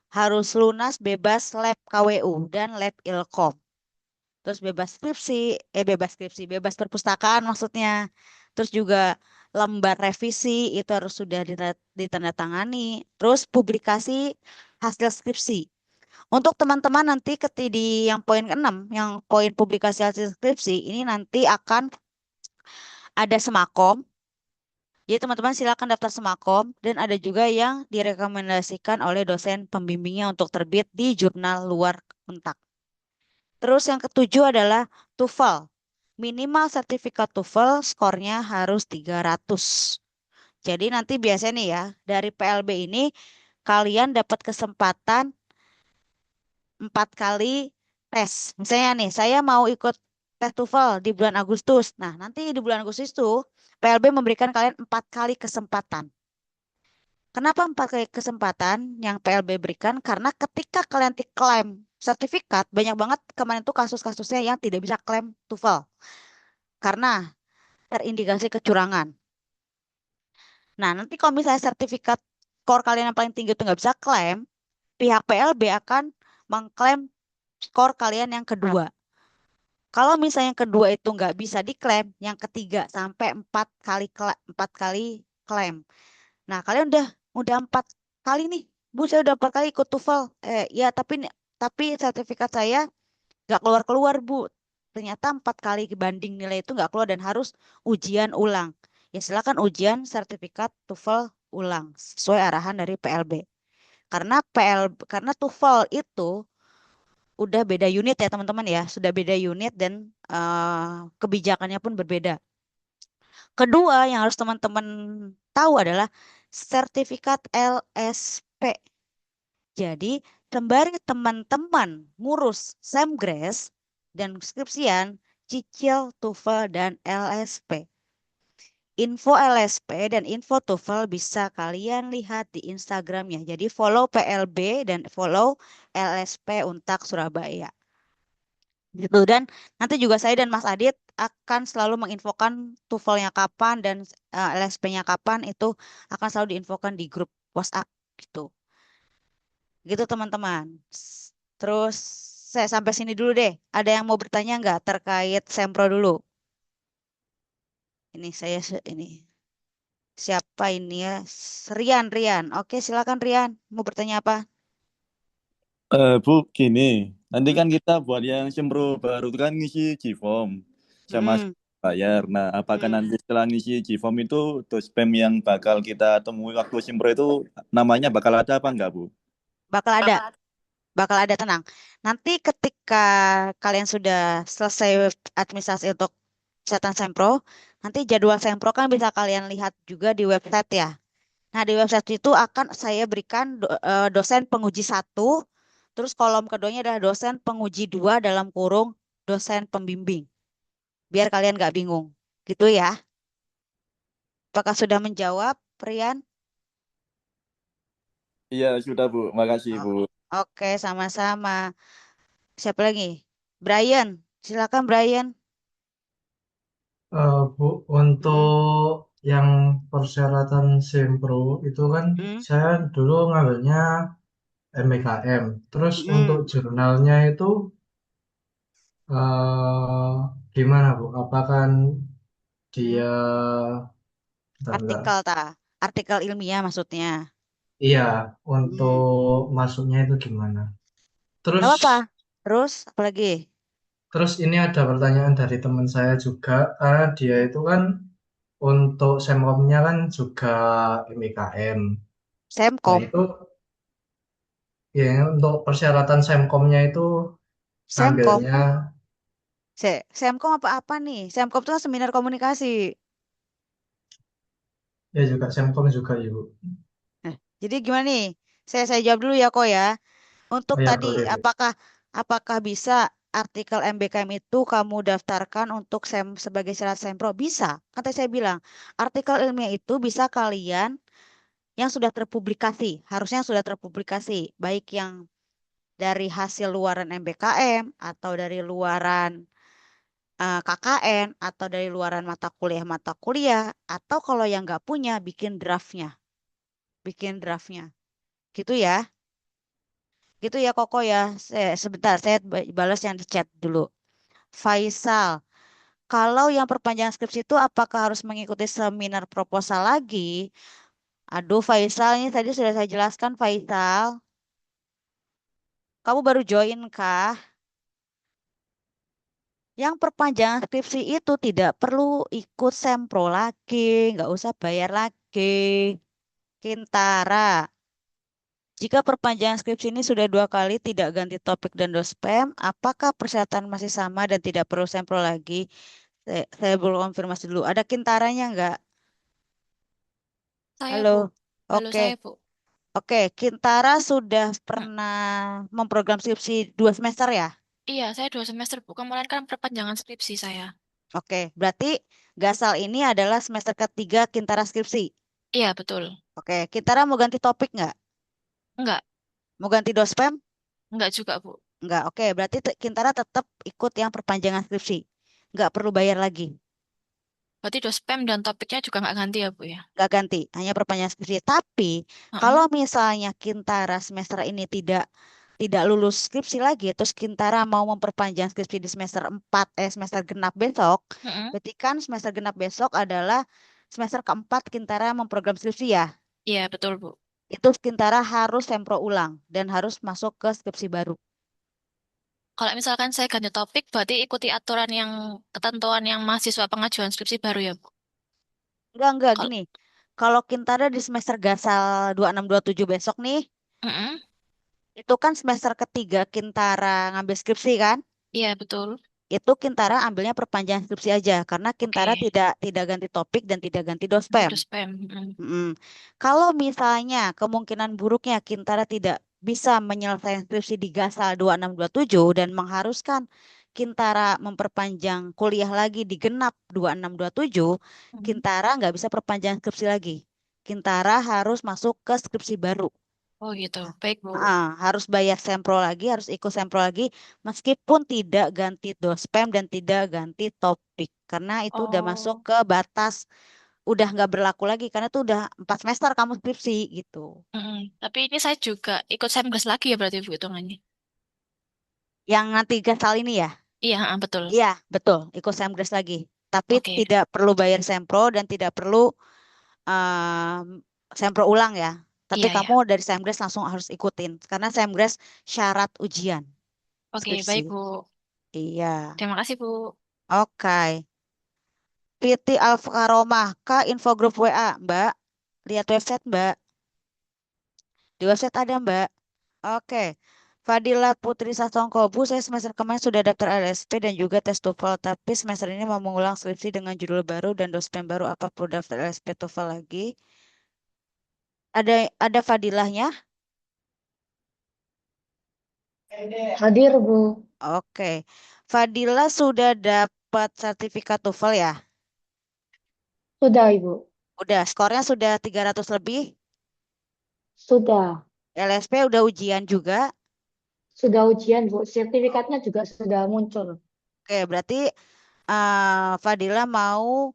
harus lunas bebas lab KWU dan lab Ilkom. Terus bebas skripsi, bebas perpustakaan maksudnya. Terus juga lembar revisi itu harus sudah ditandatangani. Terus publikasi hasil skripsi. Untuk teman-teman nanti di yang poin ke-6, yang poin publikasi hasil skripsi, ini nanti akan ada semakom. Jadi teman-teman silakan daftar semakom dan ada juga yang direkomendasikan oleh dosen pembimbingnya untuk terbit di jurnal luar Untak. Terus yang ketujuh adalah TOEFL. Minimal sertifikat TOEFL skornya harus 300. Jadi nanti biasanya nih ya, dari PLB ini kalian dapat kesempatan 4 kali tes. Misalnya nih, saya mau ikut tes TOEFL di bulan Agustus. Nah, nanti di bulan Agustus itu PLB memberikan kalian 4 kali kesempatan. Kenapa 4 kali kesempatan yang PLB berikan? Karena ketika kalian klaim sertifikat, banyak banget kemarin tuh kasus-kasusnya yang tidak bisa klaim TOEFL karena terindikasi kecurangan. Nah, nanti kalau misalnya sertifikat skor kalian yang paling tinggi itu nggak bisa klaim, pihak PLB akan mengklaim skor kalian yang kedua. Kalau misalnya yang kedua itu nggak bisa diklaim, yang ketiga sampai 4 kali klaim. Nah, kalian udah 4 kali nih. Bu, saya udah 4 kali ikut TOEFL. Ya tapi sertifikat saya nggak keluar-keluar, Bu. Ternyata 4 kali banding nilai itu nggak keluar dan harus ujian ulang. Ya silakan ujian sertifikat TOEFL ulang sesuai arahan dari PLB. Karena TOEFL itu udah beda unit ya teman-teman ya, sudah beda unit dan kebijakannya pun berbeda. Kedua yang harus teman-teman tahu adalah sertifikat LSP. Jadi, sembari teman-teman ngurus Semgres dan skripsian, cicil TOEFL dan LSP. Info LSP dan info TOEFL bisa kalian lihat di Instagramnya. Jadi follow PLB dan follow LSP Untak Surabaya. Gitu. Dan nanti juga saya dan Mas Adit akan selalu menginfokan TOEFL-nya kapan dan LSP-nya kapan itu akan selalu diinfokan di grup WhatsApp gitu. Gitu teman-teman. Terus saya sampai sini dulu deh. Ada yang mau bertanya nggak terkait Sempro dulu? Ini ini siapa ini ya? Rian. Oke, silakan Rian. Mau bertanya apa? Bu, gini, nanti Hmm. kan kita buat yang Sempro baru itu kan ngisi Gform sama Hmm. bayar. Nah, apakah Hmm. nanti setelah ngisi Gform itu dospem yang bakal kita temui waktu Sempro itu namanya bakal ada apa enggak, Bu? Bakal ada, bakal ada tenang. Nanti ketika kalian sudah selesai administrasi untuk kesehatan Sempro, nanti jadwal Sempro kan bisa kalian lihat juga di website ya. Nah, di website itu akan saya berikan dosen penguji satu, terus kolom keduanya adalah dosen penguji dua dalam kurung dosen pembimbing. Biar kalian nggak bingung. Gitu ya. Apakah sudah menjawab, Rian? Iya, sudah Bu. Makasih Oh, Bu. oke, sama-sama. Siapa lagi? Brian. Silakan, Brian. Bu, Mm-mm. untuk yang persyaratan Sempro itu kan Mm-mm. saya dulu ngambilnya MBKM. Terus untuk Mm-mm. jurnalnya itu eh, gimana Bu? Apakah Mm-mm. dia bentar, bentar. Artikel ta? Artikel ilmiah maksudnya. Iya, untuk Mm. masuknya itu gimana? Gak Terus apa-apa. Terus, apa lagi? terus ini ada pertanyaan dari teman saya juga karena dia itu kan untuk Semkomnya kan juga MBKM. Nah, Semkom. itu ya untuk persyaratan Semkomnya itu Semkom. ngambilnya Semkom apa-apa nih? Semkom itu kan seminar komunikasi. ya juga Semkom juga Ibu. Jadi gimana nih? Saya jawab dulu ya kok ya. Untuk Oh ya tadi boleh Bu. apakah bisa artikel MBKM itu kamu daftarkan untuk sebagai syarat sempro? Bisa. Kan tadi saya bilang, artikel ilmiah itu bisa kalian yang sudah terpublikasi, harusnya yang sudah terpublikasi, baik yang dari hasil luaran MBKM atau dari luaran KKN atau dari luaran mata kuliah atau kalau yang nggak punya bikin draftnya, gitu ya. Gitu ya Koko ya. Sebentar, saya balas yang di chat dulu. Faisal, kalau yang perpanjangan skripsi itu apakah harus mengikuti seminar proposal lagi? Aduh, Faisal, ini tadi sudah saya jelaskan, Faisal. Kamu baru join kah? Yang perpanjangan skripsi itu tidak perlu ikut sempro lagi, nggak usah bayar lagi. Kintara. Jika perpanjangan skripsi ini sudah 2 kali tidak ganti topik dan dospem, apakah persyaratan masih sama dan tidak perlu sempro lagi? Saya belum konfirmasi dulu. Ada kintaranya nggak? Saya, Halo. Bu. Halo, Oke. saya, Bu. Oke, Kintara sudah Hmm. pernah memprogram skripsi 2 semester ya? Iya, saya 2 semester, Bu. Kemarin kan perpanjangan skripsi saya. Oke, berarti Gasal ini adalah semester ketiga Kintara skripsi. Iya, betul. Oke, Kintara mau ganti topik nggak? Enggak, Mau ganti dospem? enggak juga, Bu. Nggak. Oke, berarti Kintara tetap ikut yang perpanjangan skripsi. Nggak perlu bayar lagi. Berarti spam dan topiknya juga nggak ganti ya, Bu, ya? Nggak ganti, hanya perpanjangan skripsi. Tapi Heeh. kalau misalnya Kintara semester ini tidak lulus skripsi lagi, terus Kintara mau memperpanjang skripsi di semester genap besok, Heeh. berarti kan semester genap besok adalah semester keempat Kintara memprogram skripsi ya. Iya, betul, Bu. Itu Kintara harus sempro ulang dan harus masuk ke skripsi baru. Kalau misalkan saya ganti topik, berarti ikuti aturan yang ketentuan yang mahasiswa pengajuan skripsi baru ya, Bu? Enggak Kalau gini. Kalau Kintara di semester Gasal 2627 besok nih, Heeh. itu kan semester ketiga Kintara ngambil skripsi kan? Iya, betul. Itu Kintara ambilnya perpanjangan skripsi aja karena Kintara Oke. tidak ganti topik dan tidak ganti dospem. Spam. Heeh. Mm-mm. Kalau misalnya kemungkinan buruknya Kintara tidak bisa menyelesaikan skripsi di Gasal 2627 dan mengharuskan Kintara memperpanjang kuliah lagi di Genap 2627, Heeh. Kintara nggak bisa perpanjang skripsi lagi. Kintara harus masuk ke skripsi baru. Oh, gitu. Baik, Bu. Harus bayar sempro lagi, harus ikut sempro lagi, meskipun tidak ganti dospem dan tidak ganti topik, karena itu udah masuk Oh. ke batas, udah nggak berlaku lagi, karena itu udah 4 semester kamu skripsi gitu. Heeh. Tapi ini saya juga ikut Semgas lagi ya berarti, Bu, hitungannya. Yang nanti gasal ini ya, Iya, betul. iya betul, ikut semgres lagi, tapi Oke. tidak perlu bayar sempro dan tidak perlu sempro ulang ya. Tapi Iya, kamu iya. dari semgres langsung harus ikutin, karena semgres syarat ujian Oke, skripsi. baik, Bu. Iya, Terima kasih, Bu. oke. PT Alfakaromah Kak info grup WA, Mbak. Lihat website, Mbak. Di website ada, Mbak. Oke. Fadila Putri Sasongkobu, saya semester kemarin sudah daftar LSP dan juga tes TOEFL, tapi semester ini mau mengulang skripsi dengan judul baru dan dospem baru. Apa perlu daftar LSP TOEFL lagi? Ada Fadilahnya? Hadir, Bu. Oke. Fadilah sudah dapat sertifikat TOEFL ya? Sudah, Ibu. Udah, skornya sudah 300 lebih. Sudah. LSP udah ujian juga. Sudah ujian, Bu. Sertifikatnya juga sudah muncul. Oke, berarti Fadila mau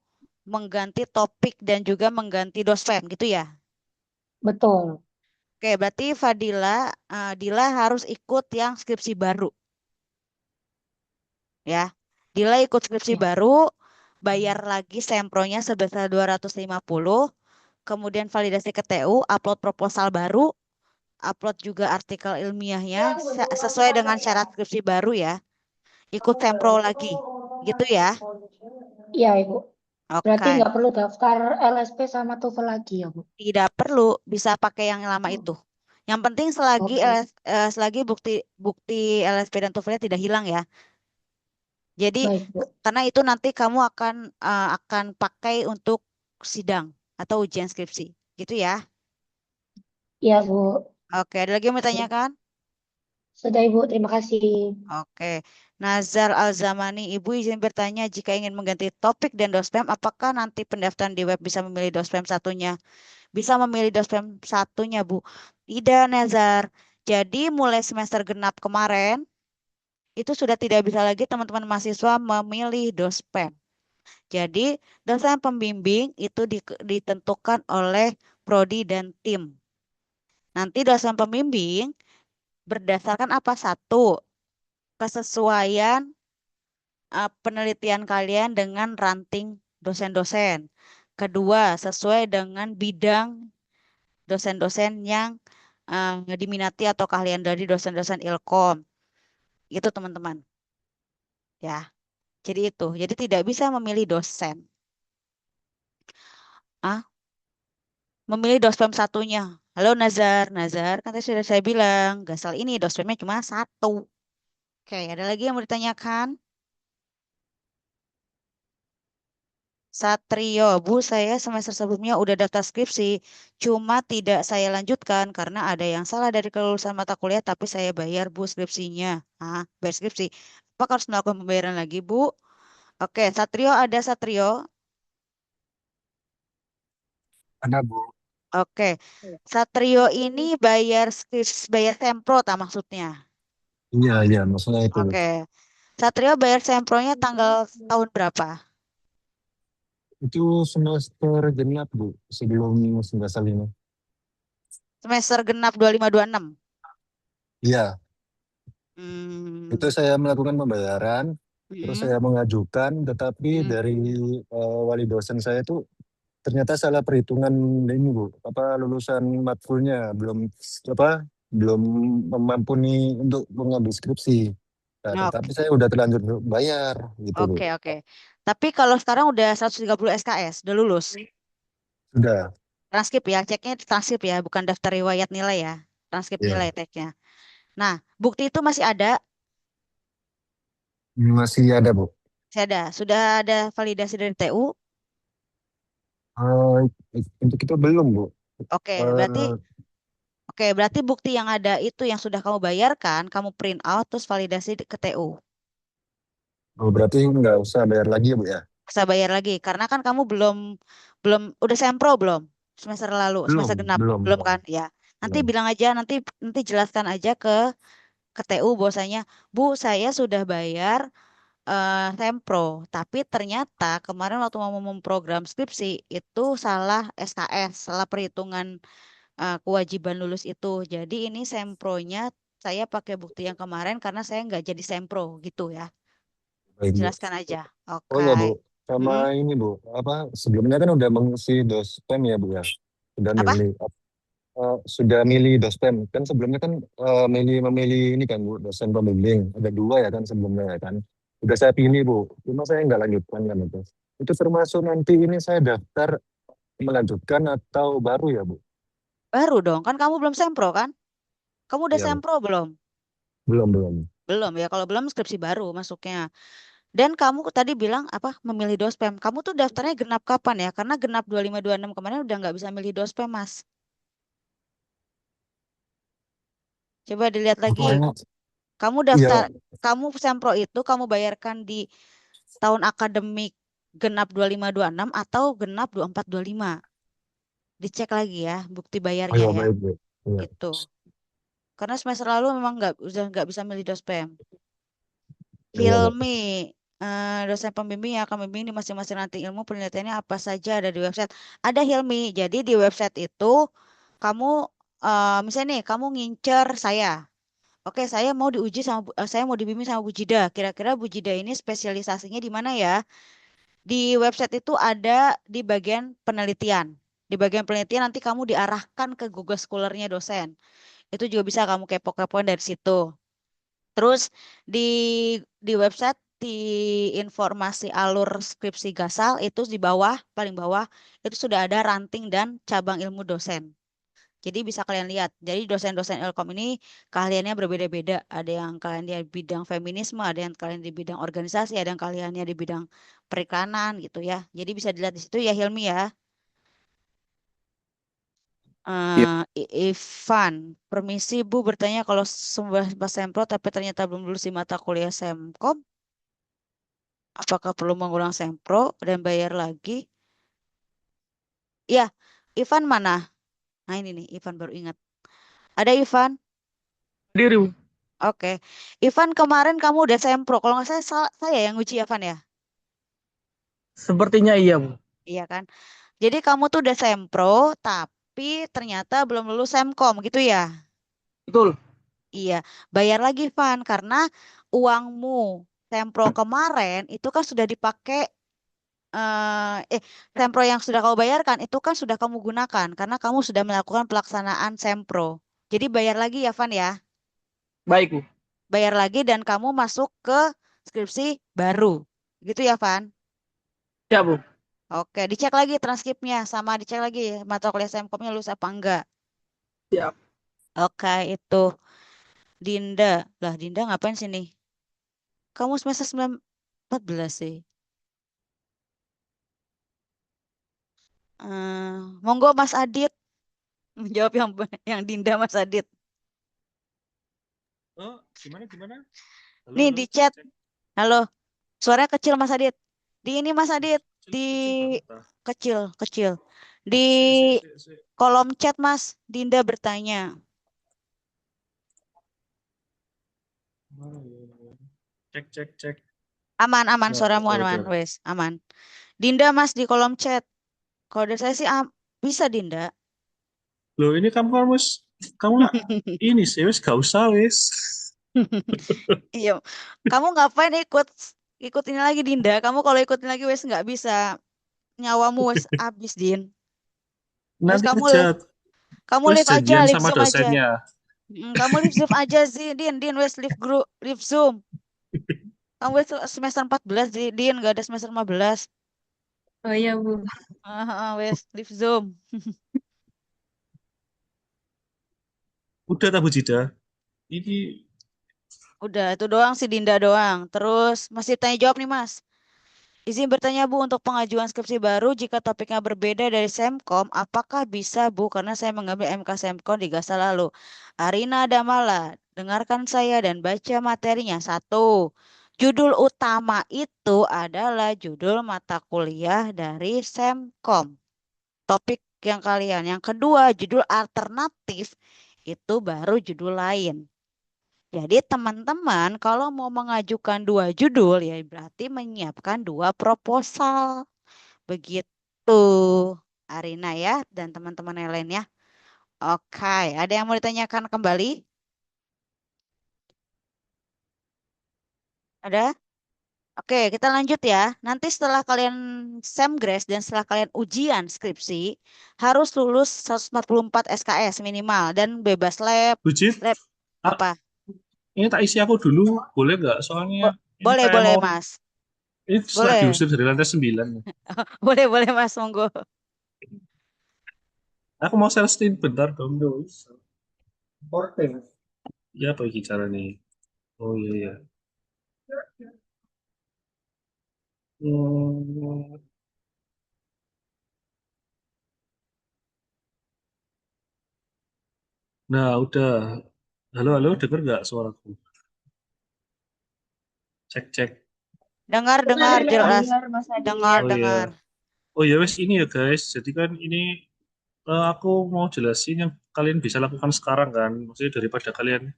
mengganti topik dan juga mengganti dospem gitu ya? Betul. Oke, berarti Dila harus ikut yang skripsi baru ya. Dila ikut skripsi Ya. baru, bayar lagi sempronya sebesar 250, kemudian validasi ke TU, upload proposal baru, upload juga artikel ilmiahnya sesuai dengan syarat skripsi baru ya. Ikut sempro lagi. Gitu ya. Iya, Ibu. Berarti Oke. nggak perlu daftar LSP sama TOEFL lagi ya, Bu? Tidak perlu, bisa pakai yang lama itu. Yang penting Oke. selagi bukti bukti LSP dan TOEFL-nya tidak hilang ya. Jadi Baik, Bu. karena itu nanti kamu akan pakai untuk sidang atau ujian skripsi. Gitu ya. Iya, Bu. Oke, ada lagi yang mau ditanyakan? Sudah, Ibu. Terima kasih. Oke. Nazar Alzamani, Ibu izin bertanya jika ingin mengganti topik dan dospem, apakah nanti pendaftaran di web bisa memilih dospem satunya? Bisa memilih dospem satunya, Bu. Tidak, Nazar. Jadi mulai semester genap kemarin, itu sudah tidak bisa lagi teman-teman mahasiswa memilih dospem. Jadi dosen pembimbing itu ditentukan oleh prodi dan tim. Nanti dosen pembimbing berdasarkan apa? Satu, kesesuaian penelitian kalian dengan ranting dosen-dosen. Kedua, sesuai dengan bidang dosen-dosen yang diminati atau keahlian dari dosen-dosen Ilkom. Itu teman-teman. Ya, jadi itu. Jadi tidak bisa memilih dosen. Ah, memilih dospem satunya. Halo Nazar, kan tadi sudah saya bilang, Gasal ini dospemnya cuma satu. Oke, ada lagi yang mau ditanyakan? Satrio, Bu, saya semester sebelumnya udah daftar skripsi, cuma tidak saya lanjutkan karena ada yang salah dari kelulusan mata kuliah, tapi saya bayar Bu skripsinya. Bayar skripsi. Apakah harus melakukan pembayaran lagi, Bu? Oke, Satrio ada Satrio. Ada, Bu. Oke, Satrio ini bayar sempro tak maksudnya. Iya, iya, maksudnya itu. Oke, Satrio bayar sempronya tanggal tahun berapa? Itu semester genap, Bu, sebelum semester ini. Semester genap 2526. Iya, Hmm. itu saya melakukan pembayaran, terus Hmm. saya mengajukan, tetapi Hmm. dari wali dosen saya itu ternyata salah perhitungan ini, Bu. Apa lulusan matkulnya belum memampuni untuk mengambil skripsi. Nah, tetapi Oke, saya udah terlanjur bayar gitu, Bu. oke. Tapi kalau sekarang udah 130 SKS, udah lulus. Sudah, Transkrip ya, ceknya transkrip ya, bukan daftar riwayat nilai ya. Transkrip nilai ya. ceknya. Nah, bukti itu masih ada, Masih ada, Bu. sudah ada validasi dari TU. Eh, untuk itu belum, Bu. Oke, berarti Eh, bukti yang ada itu yang sudah kamu bayarkan, kamu print out terus validasi ke TU. Oh, berarti nggak usah bayar lagi ya, Bu ya? Bisa bayar lagi karena kan kamu belum belum udah sempro belum semester lalu, Belum, semester genap belum, belum kan? Ya. Nanti belum. bilang aja nanti jelaskan aja ke TU bahwasanya, Bu, saya sudah bayar sempro, tapi ternyata kemarin waktu mau memprogram skripsi itu salah SKS, salah perhitungan kewajiban lulus itu. Jadi ini sempronya saya pakai bukti yang kemarin karena saya nggak jadi sempro gitu ya. Baik, Bu. Jelaskan aja. Oh Oke. ya, Bu. Sama Mm-mm. ini, Bu. Apa, sebelumnya kan udah mengisi dospem ya, Bu ya? Sudah Apa? milih, sudah milih dospem. Kan sebelumnya kan memilih ini kan, Bu, dosen pembimbing. Ada dua ya kan sebelumnya ya kan. Udah saya pilih, Bu. Cuma saya nggak lanjutkan kan itu. Itu termasuk nanti ini saya daftar melanjutkan atau baru ya, Bu? Baru dong, kan kamu belum sempro kan? Kamu udah Iya, Bu. sempro belum? Belum, belum. Belum ya, kalau belum skripsi baru masuknya. Dan kamu tadi bilang apa memilih dospem. Kamu tuh daftarnya genap kapan ya? Karena genap 2526 kemarin udah nggak bisa milih dospem, Mas. Coba dilihat lagi. Makanya, Kamu iya, daftar, kamu Sempro itu kamu bayarkan di tahun akademik genap 2526 atau genap 2425. Dicek lagi ya bukti oh bayarnya iya ya. baik, Bu. Iya, Gitu. Karena semester lalu memang udah nggak bisa milih dospem. iya, Bu. Hilmi, dosen pembimbing yang akan membimbing di masing-masing ranting ilmu penelitiannya apa saja ada di website. Ada Hilmi. Jadi di website itu kamu misalnya nih kamu ngincer saya. Oke, saya mau diuji sama saya mau dibimbing sama Bu Jida. Kira-kira Bu Jida ini spesialisasinya di mana ya? Di website itu ada di bagian penelitian. Di bagian penelitian nanti kamu diarahkan ke Google Scholar-nya dosen. Itu juga bisa kamu kepo-kepoin dari situ. Terus di website di informasi alur skripsi Gasal itu di bawah, paling bawah itu sudah ada ranting dan cabang ilmu dosen. Jadi bisa kalian lihat. Jadi dosen-dosen Ilkom ini keahliannya berbeda-beda. Ada yang kalian di bidang feminisme, ada yang kalian di bidang organisasi, ada yang kaliannya di bidang periklanan gitu ya. Jadi bisa dilihat di situ ya Hilmi ya. Iya. Ivan, permisi Bu bertanya kalau sumber pas Sempro tapi ternyata belum lulus di mata kuliah Semkom, apakah perlu mengulang Sempro dan bayar lagi? Ya, Ivan mana? Nah ini nih, Ivan baru ingat. Ada Ivan? Diri, Bu. Oke. Ivan kemarin kamu udah Sempro. Kalau nggak saya yang uji Ivan ya? Sepertinya iya, Bu. Iya kan? Jadi kamu tuh udah Sempro, tapi ternyata belum lulus Semkom gitu ya? Betul. Iya, bayar lagi Van karena uangmu Sempro kemarin itu kan sudah dipakai Sempro yang sudah kamu bayarkan itu kan sudah kamu gunakan karena kamu sudah melakukan pelaksanaan Sempro. Jadi bayar lagi ya Van ya. Baik, Bu. Bayar lagi dan kamu masuk ke skripsi baru. Gitu ya Van? Ya, Bu. Oke, dicek lagi transkripnya sama dicek lagi mata kuliah Semkomnya lulus apa enggak. Siap. Oke, itu Dinda. Lah, Dinda ngapain sini? Kamu semester 14 sih. Monggo Mas Adit menjawab yang Dinda Mas Adit. Oh, gimana? Halo, Nih halo, di cek, chat. cek. Halo, suaranya kecil Mas Adit. Di ini Mas Adit, Kecil, di kecil banget, ta. kecil, kecil. Di Sik. kolom chat Mas, Dinda bertanya. Oh, iya, iya. Cek. Aman, aman, Nah, suaramu aman, udah. wes, aman. Dinda Mas di kolom chat. Kalau dari saya sih bisa Dinda. Loh, ini kamu nggak ini sih, wis gak usah, wis. Iya, kamu ngapain ikut ikut ini lagi Dinda? Kamu kalau ikutin lagi wes nggak bisa nyawamu wes abis Din. Wes Nanti aja, kamu wis live aja, janjian live sama Zoom aja. dosennya. Kamu live Zoom aja sih, Din wes live group, live Zoom. Kamu wes semester 14 Din, nggak ada semester 15. Oh iya, Bu. Wes live Zoom. Udah, Tabu Jida. Ini, Udah, itu doang sih Dinda doang. Terus masih tanya jawab nih Mas. Izin bertanya Bu, untuk pengajuan skripsi baru jika topiknya berbeda dari Semkom, apakah bisa Bu? Karena saya mengambil MK Semkom di Gasa lalu. Arina Damala, dengarkan saya dan baca materinya. Satu, judul utama itu adalah judul mata kuliah dari Semkom. Topik yang kalian. Yang kedua, judul alternatif itu baru judul lain. Jadi teman-teman kalau mau mengajukan dua judul ya berarti menyiapkan dua proposal. Begitu Arina ya dan teman-teman yang lain ya. Oke, ada yang mau ditanyakan kembali? Ada? Oke, kita lanjut ya. Nanti setelah kalian Semgres dan setelah kalian ujian skripsi harus lulus 144 SKS minimal dan bebas lab. Bujit, Lab ah, apa? ini tak isi aku dulu, boleh nggak? Soalnya ini Boleh, kayak boleh mau, Mas. ini setelah Boleh. diusir dari lantai 9. Boleh, boleh Mas, monggo. Aku mau selestain bentar dong, guys. Ya, apa ini caranya? Oh iya, iya. Hmm, Nah, udah. Halo, denger nggak suaraku? Cek. Dengar jelas. Dengar Mas Dengar, Oh Adit. dengar. iya. Oh ya wes ini ya guys. Jadi kan ini aku mau jelasin yang kalian bisa lakukan sekarang kan. Maksudnya daripada kalian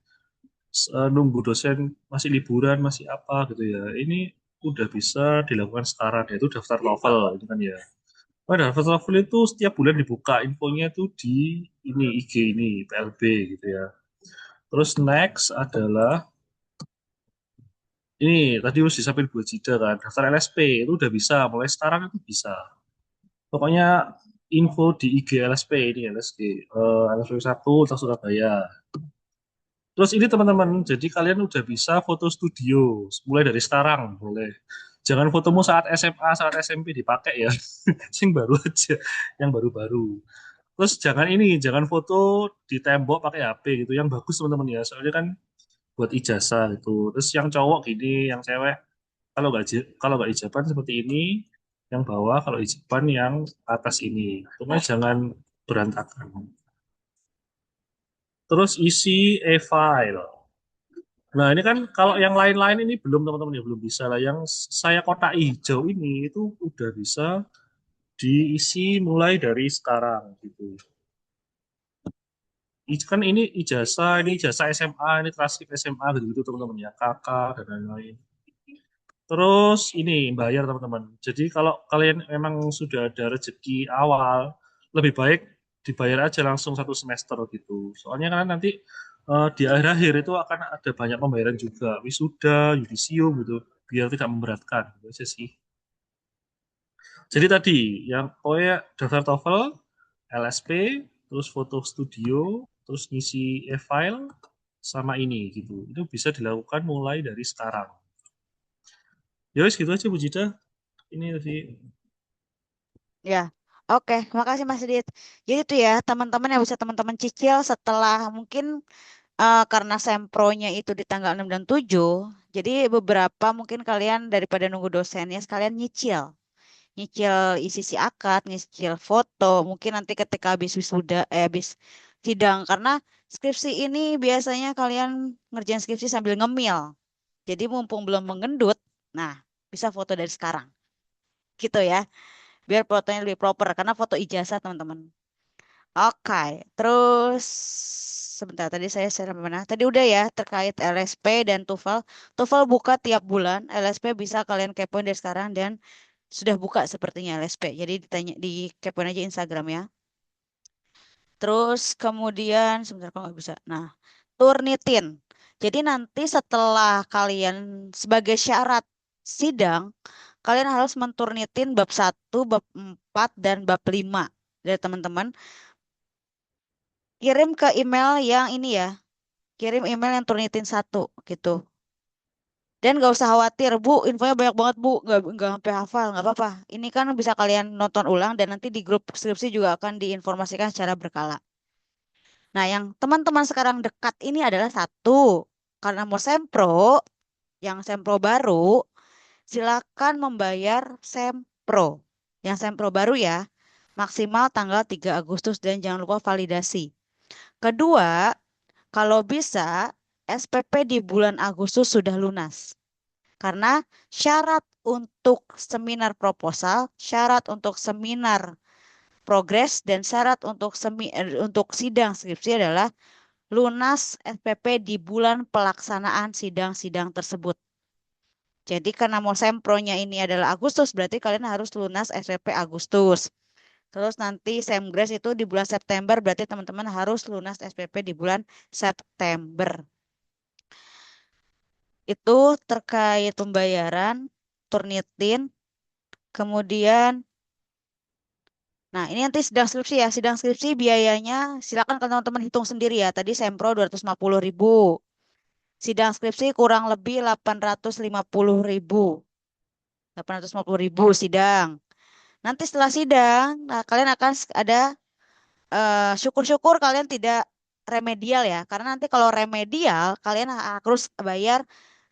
nunggu dosen masih liburan, masih apa gitu ya. Ini udah bisa dilakukan sekarang, yaitu daftar TOEFL itu kan ya. Oh, daftar TOEFL itu setiap bulan dibuka infonya itu di ini IG ini PLB gitu ya. Terus next adalah ini tadi harus disampaikan buat Cida kan, daftar LSP itu udah bisa, mulai sekarang itu bisa. Pokoknya info di IG LSP ini LSP, LSP 1 atau Surabaya. Terus ini teman-teman, jadi kalian udah bisa foto studio, mulai dari sekarang boleh. Jangan fotomu saat SMA, saat SMP dipakai ya, sing baru aja, yang baru-baru. Terus jangan foto di tembok pakai HP gitu, yang bagus teman-teman ya, soalnya kan buat ijazah gitu. Terus yang cowok gini, yang cewek kalau nggak ijaban seperti ini, yang bawah kalau ijaban yang atas ini. Pokoknya jangan berantakan. Terus isi e-file. Nah, ini kan kalau yang lain-lain ini belum teman-teman ya belum bisa lah. Yang saya kotak hijau ini itu udah bisa diisi mulai dari sekarang gitu. Kan ini ijazah SMA, ini transkrip SMA gitu-gitu teman-teman ya, kakak dan lain-lain. Terus ini bayar teman-teman. Jadi kalau kalian memang sudah ada rezeki awal, lebih baik dibayar aja langsung 1 semester gitu. Soalnya kan nanti di akhir-akhir itu akan ada banyak pembayaran juga, wisuda, yudisium gitu, biar tidak memberatkan. Gitu aja sih. Jadi tadi yang pokoknya daftar TOEFL, LSP, terus foto studio, terus ngisi e-file sama ini gitu. Itu bisa dilakukan mulai dari sekarang. Ya wis gitu aja Bu Jida. Ini tadi. Ya. Oke, makasih Mas Dit. Jadi itu ya, teman-teman yang bisa teman-teman cicil setelah mungkin karena sempronya itu di tanggal 6 dan 7, jadi beberapa mungkin kalian daripada nunggu dosennya sekalian nyicil. Nyicil isi si akad, nyicil foto, mungkin nanti ketika habis wisuda, habis sidang. Karena skripsi ini biasanya kalian ngerjain skripsi sambil ngemil. Jadi mumpung belum mengendut, nah bisa foto dari sekarang. Gitu ya, biar fotonya lebih proper. Karena foto ijazah teman-teman. Oke, terus sebentar tadi saya share mana? Tadi udah ya terkait LSP dan TOEFL. TOEFL buka tiap bulan, LSP bisa kalian kepoin dari sekarang dan sudah buka sepertinya LSP. Jadi ditanya di kepoin aja Instagram ya. Terus kemudian sebentar kalau nggak bisa. Nah, Turnitin. Jadi nanti setelah kalian sebagai syarat sidang, kalian harus menturnitin bab 1, bab 4 dan bab 5 dari teman-teman. Kirim ke email yang ini ya. Kirim email yang turnitin 1 gitu. Dan gak usah khawatir, Bu, infonya banyak banget, Bu. Nggak sampai hafal, nggak apa-apa. Ini kan bisa kalian nonton ulang dan nanti di grup skripsi juga akan diinformasikan secara berkala. Nah, yang teman-teman sekarang dekat ini adalah 1. Karena mau sempro, yang sempro baru, silakan membayar sempro. Yang sempro baru ya, maksimal tanggal 3 Agustus dan jangan lupa validasi. Kedua, kalau bisa, SPP di bulan Agustus sudah lunas. Karena syarat untuk seminar proposal, syarat untuk seminar progres, dan syarat untuk sidang skripsi adalah lunas SPP di bulan pelaksanaan sidang-sidang tersebut. Jadi karena mau sempronya ini adalah Agustus, berarti kalian harus lunas SPP Agustus. Terus nanti Semgres itu di bulan September, berarti teman-teman harus lunas SPP di bulan September. Itu terkait pembayaran, Turnitin, kemudian, nah ini nanti sidang skripsi ya. Sidang skripsi biayanya silakan kalau teman-teman hitung sendiri ya. Tadi Sempro 250.000. Sidang skripsi kurang lebih 850.000. 850.000 sidang. Nanti setelah sidang, nah kalian akan ada syukur-syukur kalian tidak remedial ya. Karena nanti kalau remedial, kalian harus bayar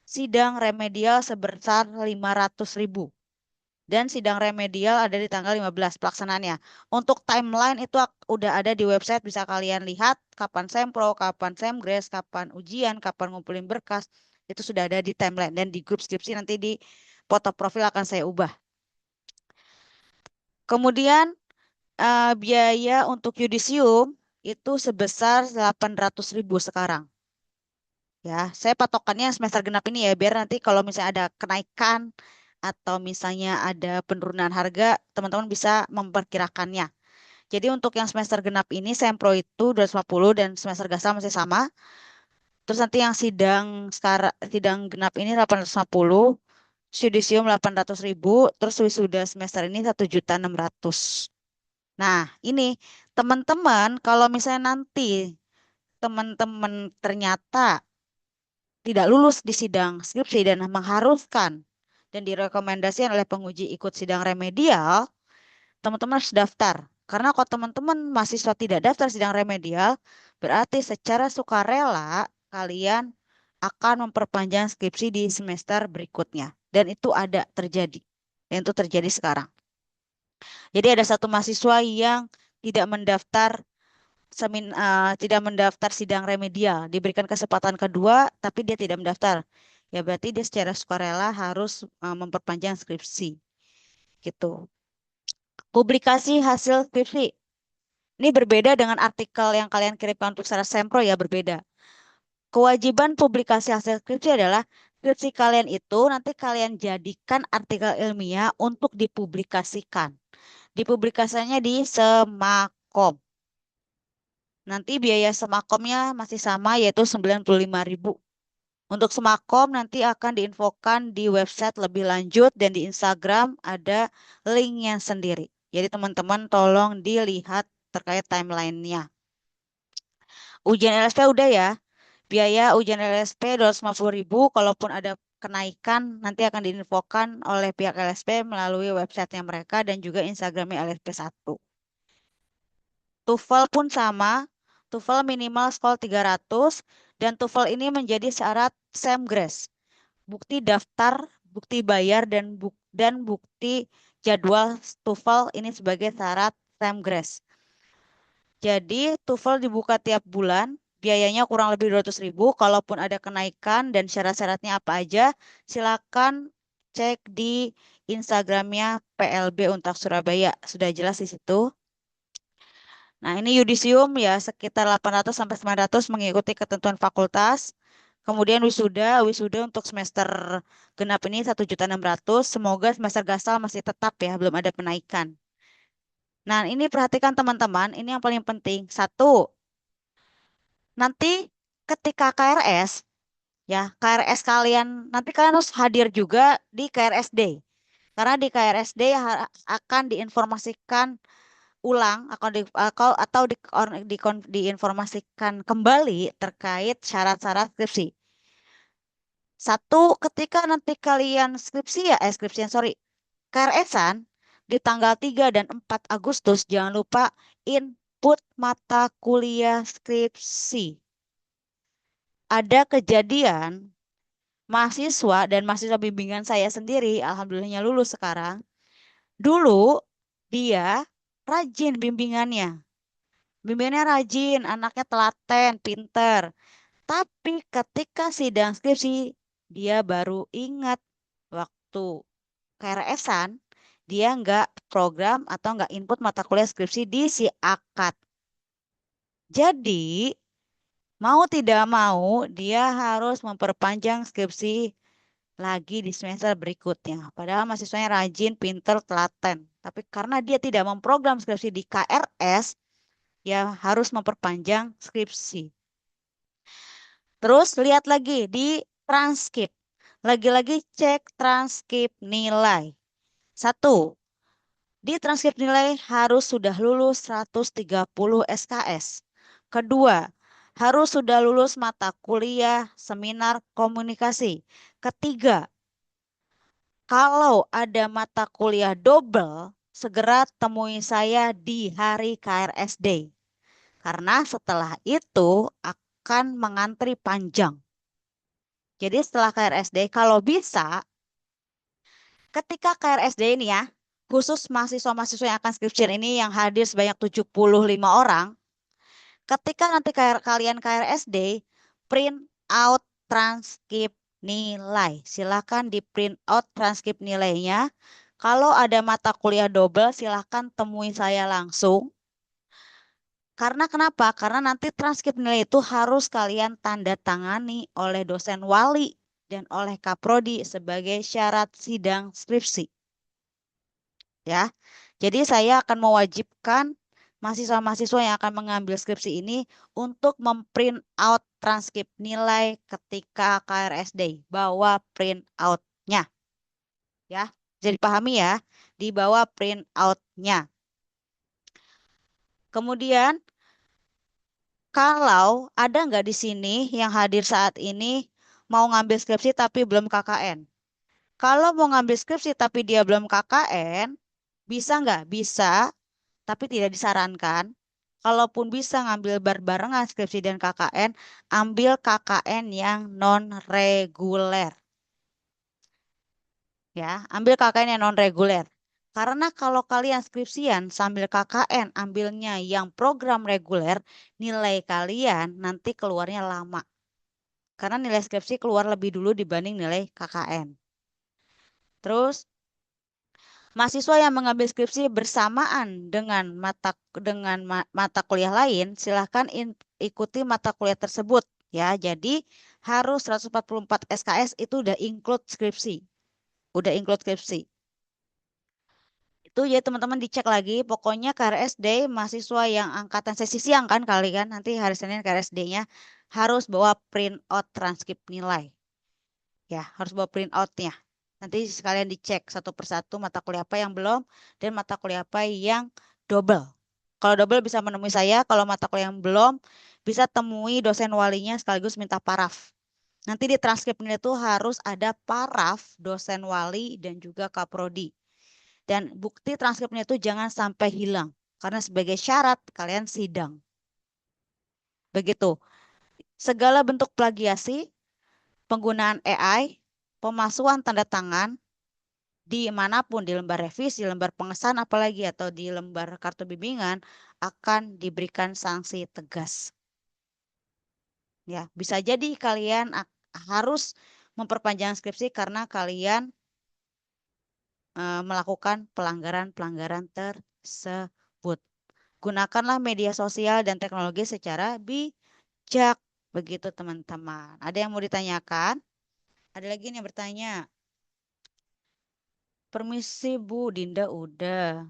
sidang remedial sebesar 500.000. Dan sidang remedial ada di tanggal 15 pelaksanaannya. Untuk timeline itu udah ada di website, bisa kalian lihat kapan sempro, kapan semgres, kapan ujian, kapan ngumpulin berkas. Itu sudah ada di timeline. Dan di grup skripsi nanti di foto profil akan saya ubah. Kemudian biaya untuk yudisium itu sebesar 800.000 sekarang. Ya, saya patokannya semester genap ini ya, biar nanti kalau misalnya ada kenaikan atau misalnya ada penurunan harga, teman-teman bisa memperkirakannya. Jadi untuk yang semester genap ini, sempro itu 250 dan semester gasal masih sama. Terus nanti yang sidang genap ini 850, yudisium 800.000, terus wisuda semester ini 1.600.000. Nah, ini teman-teman kalau misalnya nanti teman-teman ternyata tidak lulus di sidang skripsi dan mengharuskan dan direkomendasikan oleh penguji ikut sidang remedial, teman-teman harus daftar. Karena kalau teman-teman mahasiswa tidak daftar sidang remedial, berarti secara sukarela kalian akan memperpanjang skripsi di semester berikutnya. Dan itu ada terjadi. Dan itu terjadi sekarang. Jadi ada satu mahasiswa yang tidak mendaftar tidak mendaftar sidang remedial, diberikan kesempatan kedua, tapi dia tidak mendaftar. Ya berarti dia secara sukarela harus memperpanjang skripsi. Gitu. Publikasi hasil skripsi. Ini berbeda dengan artikel yang kalian kirimkan untuk secara sempro ya, berbeda. Kewajiban publikasi hasil skripsi adalah skripsi kalian itu nanti kalian jadikan artikel ilmiah untuk dipublikasikan. Dipublikasikannya di Semakom. Nanti biaya semakomnya masih sama yaitu 95.000. Untuk semakom nanti akan diinfokan di website lebih lanjut dan di Instagram ada linknya sendiri. Jadi teman-teman tolong dilihat terkait timelinenya. Ujian LSP udah ya. Biaya ujian LSP 250.000. Kalaupun ada kenaikan nanti akan diinfokan oleh pihak LSP melalui websitenya mereka dan juga Instagramnya LSP 1. TOEFL pun sama. TOEFL minimal skor 300 dan TOEFL ini menjadi syarat semgres. Bukti daftar, bukti bayar dan bukti jadwal TOEFL ini sebagai syarat semgres. Jadi TOEFL dibuka tiap bulan, biayanya kurang lebih 200.000. Kalaupun ada kenaikan dan syarat-syaratnya apa aja, silakan cek di Instagramnya PLB Untak Surabaya. Sudah jelas di situ. Nah, ini yudisium ya sekitar 800 sampai 900 mengikuti ketentuan fakultas. Kemudian wisuda untuk semester genap ini 1.600.000. Semoga semester gasal masih tetap ya, belum ada penaikan. Nah, ini perhatikan teman-teman, ini yang paling penting. Satu, nanti ketika KRS, ya KRS kalian, nanti kalian harus hadir juga di KRSD. Karena di KRSD akan diinformasikan ulang atau diinformasikan kembali terkait syarat-syarat skripsi. Satu, ketika nanti kalian KRS-an di tanggal 3 dan 4 Agustus, jangan lupa input mata kuliah skripsi. Ada kejadian mahasiswa dan mahasiswa bimbingan saya sendiri, alhamdulillahnya lulus sekarang. Dulu dia rajin bimbingannya. Bimbingannya rajin, anaknya telaten, pinter. Tapi ketika sidang skripsi, dia baru ingat waktu KRS-an, dia nggak program atau nggak input mata kuliah skripsi di si akad. Jadi, mau tidak mau, dia harus memperpanjang skripsi lagi di semester berikutnya. Padahal mahasiswanya rajin, pinter, telaten. Tapi karena dia tidak memprogram skripsi di KRS, ya harus memperpanjang skripsi. Terus lihat lagi di transkrip. Lagi-lagi cek transkrip nilai. Satu, di transkrip nilai harus sudah lulus 130 SKS. Kedua, harus sudah lulus mata kuliah seminar komunikasi. Ketiga, kalau ada mata kuliah double, segera temui saya di hari KRSD. Karena setelah itu akan mengantri panjang. Jadi setelah KRSD, kalau bisa, ketika KRSD ini ya, khusus mahasiswa-mahasiswa yang akan skripsian ini yang hadir sebanyak 75 orang, ketika nanti kalian KRSD, print out transkrip nilai. Silakan di print out transkrip nilainya. Kalau ada mata kuliah double, silakan temui saya langsung. Karena kenapa? Karena nanti transkrip nilai itu harus kalian tanda tangani oleh dosen wali dan oleh Kaprodi sebagai syarat sidang skripsi. Ya. Jadi saya akan mewajibkan mahasiswa-mahasiswa yang akan mengambil skripsi ini untuk memprint out transkrip nilai ketika KRSD. Bawa print out-nya. Ya. Jadi pahami ya, dibawa print out-nya. Kemudian kalau ada nggak di sini yang hadir saat ini mau ngambil skripsi tapi belum KKN? Kalau mau ngambil skripsi tapi dia belum KKN, bisa nggak? Bisa, tapi tidak disarankan. Kalaupun bisa ngambil barengan skripsi dan KKN, ambil KKN yang non-reguler. Ya, ambil KKN yang non-reguler. Karena kalau kalian skripsian sambil KKN ambilnya yang program reguler, nilai kalian nanti keluarnya lama. Karena nilai skripsi keluar lebih dulu dibanding nilai KKN. Terus, mahasiswa yang mengambil skripsi bersamaan dengan mata kuliah lain, silahkan ikuti mata kuliah tersebut. Ya, jadi harus 144 SKS itu udah include skripsi. Udah include skripsi. Itu ya teman-teman dicek lagi. Pokoknya KRSD mahasiswa yang angkatan sesi siang kan kalian nanti hari Senin KRSD-nya harus bawa print out transkrip nilai. Ya, harus bawa print out-nya. Nanti sekalian dicek satu persatu mata kuliah apa yang belum dan mata kuliah apa yang double. Kalau double bisa menemui saya, kalau mata kuliah yang belum bisa temui dosen walinya sekaligus minta paraf. Nanti di transkrip nilai itu harus ada paraf dosen wali dan juga kaprodi. Dan bukti transkripnya itu jangan sampai hilang. Karena sebagai syarat kalian sidang. Begitu. Segala bentuk plagiasi, penggunaan AI, pemalsuan tanda tangan, dimanapun, di lembar revisi, di lembar pengesahan apalagi, atau di lembar kartu bimbingan, akan diberikan sanksi tegas. Ya, bisa jadi kalian harus memperpanjang skripsi karena kalian melakukan pelanggaran-pelanggaran tersebut. Gunakanlah media sosial dan teknologi secara bijak. Begitu teman-teman. Ada yang mau ditanyakan? Ada lagi nih yang bertanya. Permisi Bu, Dinda udah.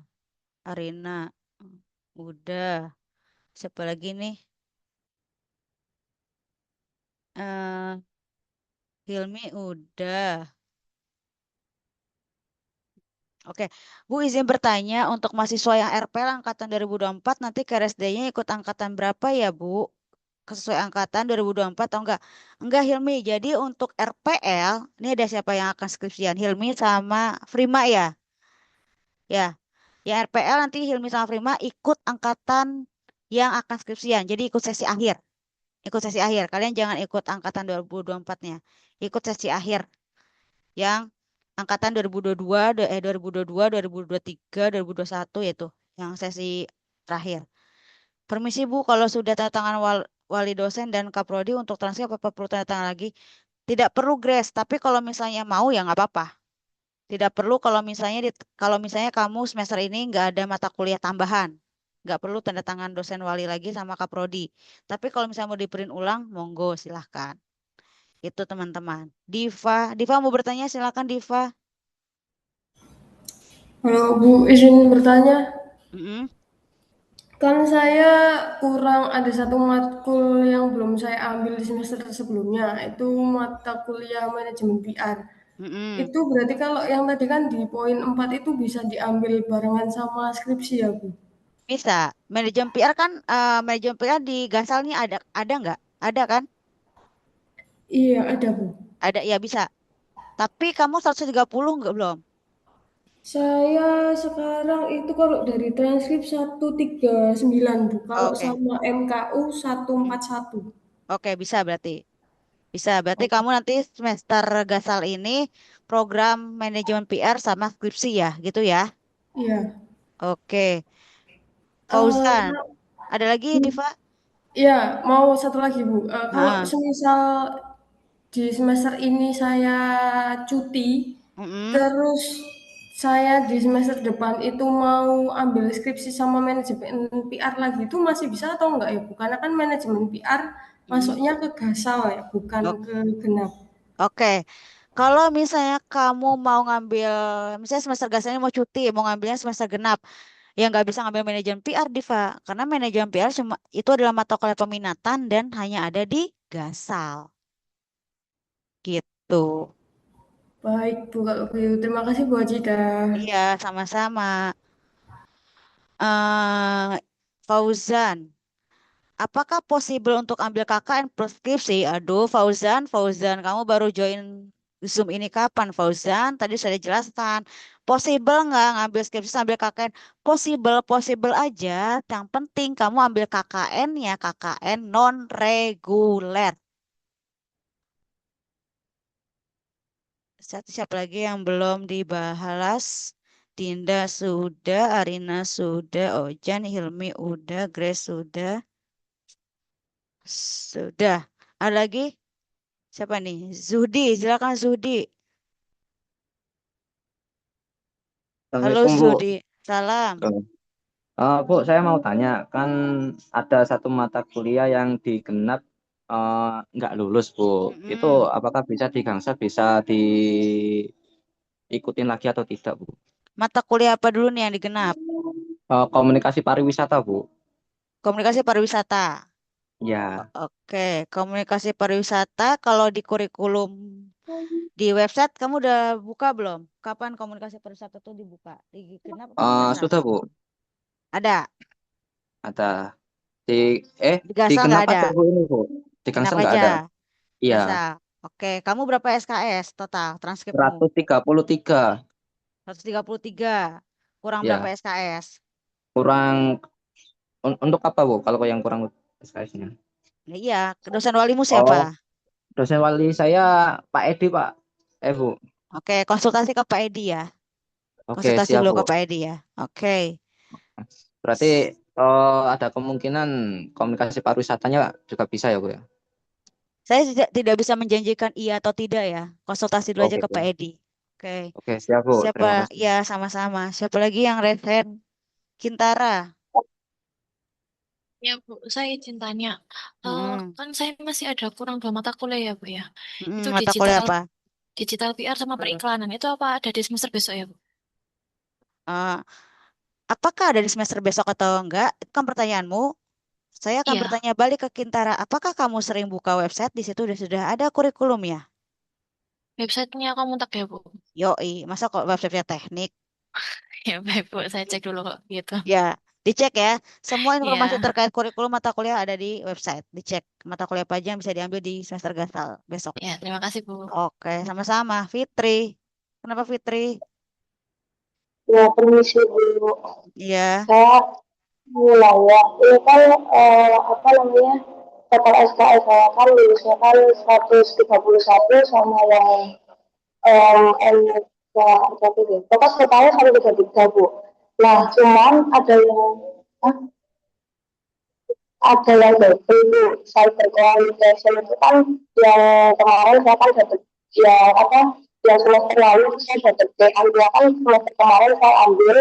Arina udah. Siapa lagi nih? Hilmi udah. Oke, Bu izin bertanya untuk mahasiswa yang RPL angkatan 2024 nanti KRSD-nya ikut angkatan berapa ya Bu? Sesuai angkatan 2024 atau enggak? Enggak Hilmi, jadi untuk RPL, ini ada siapa yang akan skripsian? Hilmi sama Frima ya? Ya, yang RPL nanti Hilmi sama Frima ikut angkatan yang akan skripsian, jadi ikut sesi akhir. Ikut sesi akhir, kalian jangan ikut angkatan 2024-nya. Ikut sesi akhir yang angkatan 2022, 2023, 2021 yaitu yang sesi terakhir. Permisi Bu, kalau sudah tanda tangan wali dosen dan kaprodi untuk transkrip apa perlu tanda tangan lagi? Tidak perlu Grace, tapi kalau misalnya mau ya nggak apa-apa. Tidak perlu kalau misalnya kamu semester ini nggak ada mata kuliah tambahan, nggak perlu tanda tangan dosen wali lagi sama kaprodi. Tapi kalau misalnya mau di-print ulang, monggo silahkan. Itu teman-teman. Diva mau bertanya silahkan Diva. Kalau Bu izin bertanya, Mm-mm. kan saya kurang ada satu matkul yang belum saya ambil di semester sebelumnya, itu mata kuliah manajemen PR. Mm-mm. Itu berarti kalau yang tadi kan di poin 4 itu bisa diambil barengan sama skripsi ya Bu? Bisa. Manajemen PR kan, manajemen PR di Gansal nih ada nggak? Ada kan? Iya ada Bu. Ada ya bisa. Tapi kamu 130 nggak belum? Saya sekarang itu kalau dari transkrip 139 Bu, kalau Oke. sama MKU 141. Oke, bisa berarti. Bisa. Berarti kamu nanti semester Gasal ini program manajemen PR sama skripsi ya, gitu ya. Iya. Oke. Eh, Fauzan, ada lagi Diva? Iya, mau satu lagi Bu. Kalau Nah, semisal di semester ini saya cuti, terus saya di semester depan itu mau ambil skripsi sama manajemen PR lagi, itu masih bisa atau enggak ya Bu? Karena kan manajemen PR masuknya ke Gasal ya, bukan Ok- ke Genap. Oke. Kalau misalnya kamu mau ngambil, misalnya semester Gasal ini mau cuti, mau ngambilnya semester genap, ya nggak bisa ngambil manajemen PR, Diva. Karena manajemen PR cuma itu adalah mata kuliah peminatan dan hanya ada di Gasal. Gitu. Baik Bu, kalau begitu. Terima kasih Bu Ajida. Iya, sama-sama. Fauzan, apakah possible untuk ambil KKN plus skripsi? Aduh, Fauzan, kamu baru join Zoom ini kapan, Fauzan? Tadi sudah dijelaskan. Possible nggak ngambil skripsi sambil KKN? Possible aja. Yang penting kamu ambil KKN ya, KKN non reguler. Siapa lagi yang belum dibahas? Dinda sudah, Arina sudah, Ojan, Hilmi udah, Grace sudah. Sudah. Ada lagi? Siapa nih? Zudi, silakan Zudi. Halo Assalamualaikum Bu. Zudi, salam. Bu, saya mau tanya, kan ada satu mata kuliah yang di Genap nggak lulus Bu. Itu apakah bisa di Gangsal bisa diikutin lagi atau tidak Bu? Mata kuliah apa dulu nih yang digenap? Komunikasi pariwisata Bu. Komunikasi pariwisata. Ya, Oke, komunikasi pariwisata kalau di kurikulum di website kamu udah buka belum? Kapan komunikasi pariwisata tuh dibuka? Digenap atau di Gasal? sudah Bu. Ada. Ada di Di di Gasal nggak Genap ada. ada Bu ini Bu. Di Genap Gangsal nggak aja. ada. Iya, Gasal. Oke, kamu berapa SKS total transkripmu? 133. 133. Kurang berapa Ya, SKS? kurang untuk apa Bu? Kalau yang kurang SKS-nya? Ya, iya, dosen walimu siapa? Oh, dosen wali saya Pak Edi Pak. Bu. Oke, konsultasi ke Pak Edi ya. Oke, Konsultasi siap dulu Bu. ke Pak Edi ya. Oke. Berarti ada kemungkinan komunikasi pariwisatanya juga bisa ya Bu ya? Saya tidak bisa menjanjikan iya atau tidak ya. Konsultasi dulu aja Oke, ke Pak Bu. Edi. Oke. Oke, siap Bu. Siapa? Terima kasih. Ya, sama-sama. Siapa lagi yang resen? Kintara. Ya Bu, saya izin tanya. Kan saya masih ada kurang 2 mata kuliah ya Bu ya. Itu Mata kuliah apa? digital PR sama periklanan. Itu apa ada di semester besok ya Bu? Eh, apakah ada di semester besok atau enggak? Itu kan pertanyaanmu. Saya akan Iya, bertanya balik ke Kintara. Apakah kamu sering buka website? Di situ sudah ada kurikulum ya? websitenya kamu tak ya Bu? Yoi, masa kok websitenya teknik? Ya baik Bu, saya cek dulu kok gitu. Ya, dicek ya. Semua informasi Iya, terkait kurikulum mata kuliah ada di website. Dicek mata kuliah apa aja yang bisa diambil di semester Gasal besok. ya terima kasih Bu. Oke, sama-sama. Fitri. Kenapa Fitri? Ya, permisi dulu. Iya. Saya mulai ya. Ini kan apa namanya? Total SKS saya kan lulusnya kan 131 sama yang M satu deh. Total totalnya 133 Bu. Nah, cuman ada yang double Bu. Cyber communication itu kan yang kemarin saya kan dapat yang apa? Yang semester lalu saya dapat D ambil kan semester kemarin saya ambil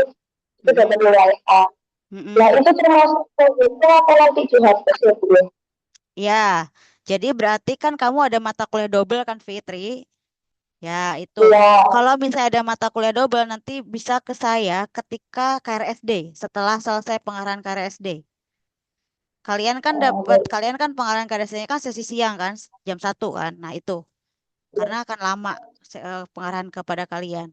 itu dapat nilai A. Nah, itu termasuk itu atau nanti dihapus ya Bu? Ya, jadi berarti kan kamu ada mata kuliah double kan Fitri? Ya, itu. Iya. Kalau misalnya ada mata kuliah double nanti bisa ke saya ketika KRSD, setelah selesai pengarahan KRSD. Kalian kan pengarahan KRSD-nya kan sesi siang kan, jam 1 kan. Nah, itu. Karena akan lama pengarahan kepada kalian.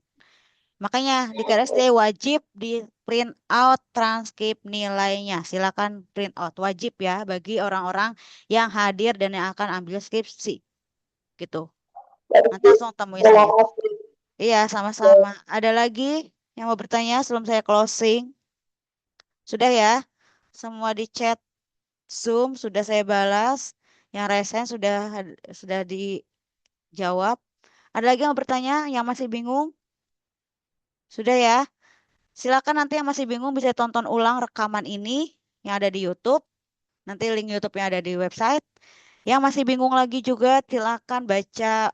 Makanya di KRSD wajib di print out transkrip nilainya. Silakan print out. Wajib ya bagi orang-orang yang hadir dan yang akan ambil skripsi. Gitu. Nanti langsung temui saya. Iya, sama-sama. Ada lagi yang mau bertanya sebelum saya closing? Sudah ya? Semua di chat Zoom sudah saya balas. Yang resen sudah dijawab. Ada lagi yang bertanya, yang masih bingung? Sudah ya? Silakan nanti yang masih bingung bisa tonton ulang rekaman ini yang ada di YouTube. Nanti link YouTube yang ada di website. Yang masih bingung lagi juga silakan baca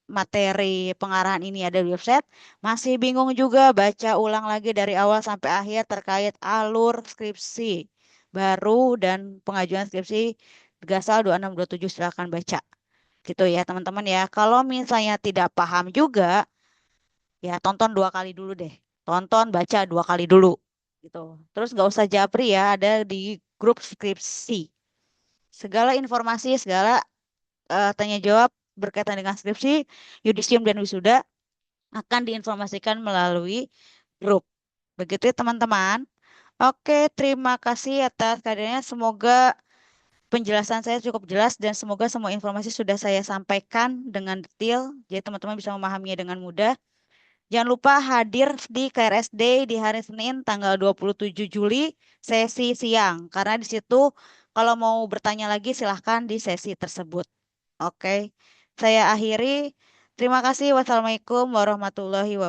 materi pengarahan ini ada di website. Masih bingung juga baca ulang lagi dari awal sampai akhir terkait alur skripsi baru dan pengajuan skripsi Gasal 2627 silakan baca. Gitu ya teman-teman ya. Kalau misalnya tidak paham juga ya tonton 2 kali dulu deh. Tonton baca 2 kali dulu gitu. Terus nggak usah japri ya, ada di grup skripsi. Segala informasi, segala tanya jawab berkaitan dengan skripsi, yudisium dan wisuda akan diinformasikan melalui grup. Begitu ya teman-teman. Oke, terima kasih atas kehadirannya. Semoga penjelasan saya cukup jelas dan semoga semua informasi sudah saya sampaikan dengan detail. Jadi teman-teman bisa memahaminya dengan mudah. Jangan lupa hadir di KRS Day di hari Senin tanggal 27 Juli sesi siang. Karena di situ kalau mau bertanya lagi silahkan di sesi tersebut. Oke, saya akhiri. Terima kasih. Wassalamualaikum warahmatullahi wabarakatuh.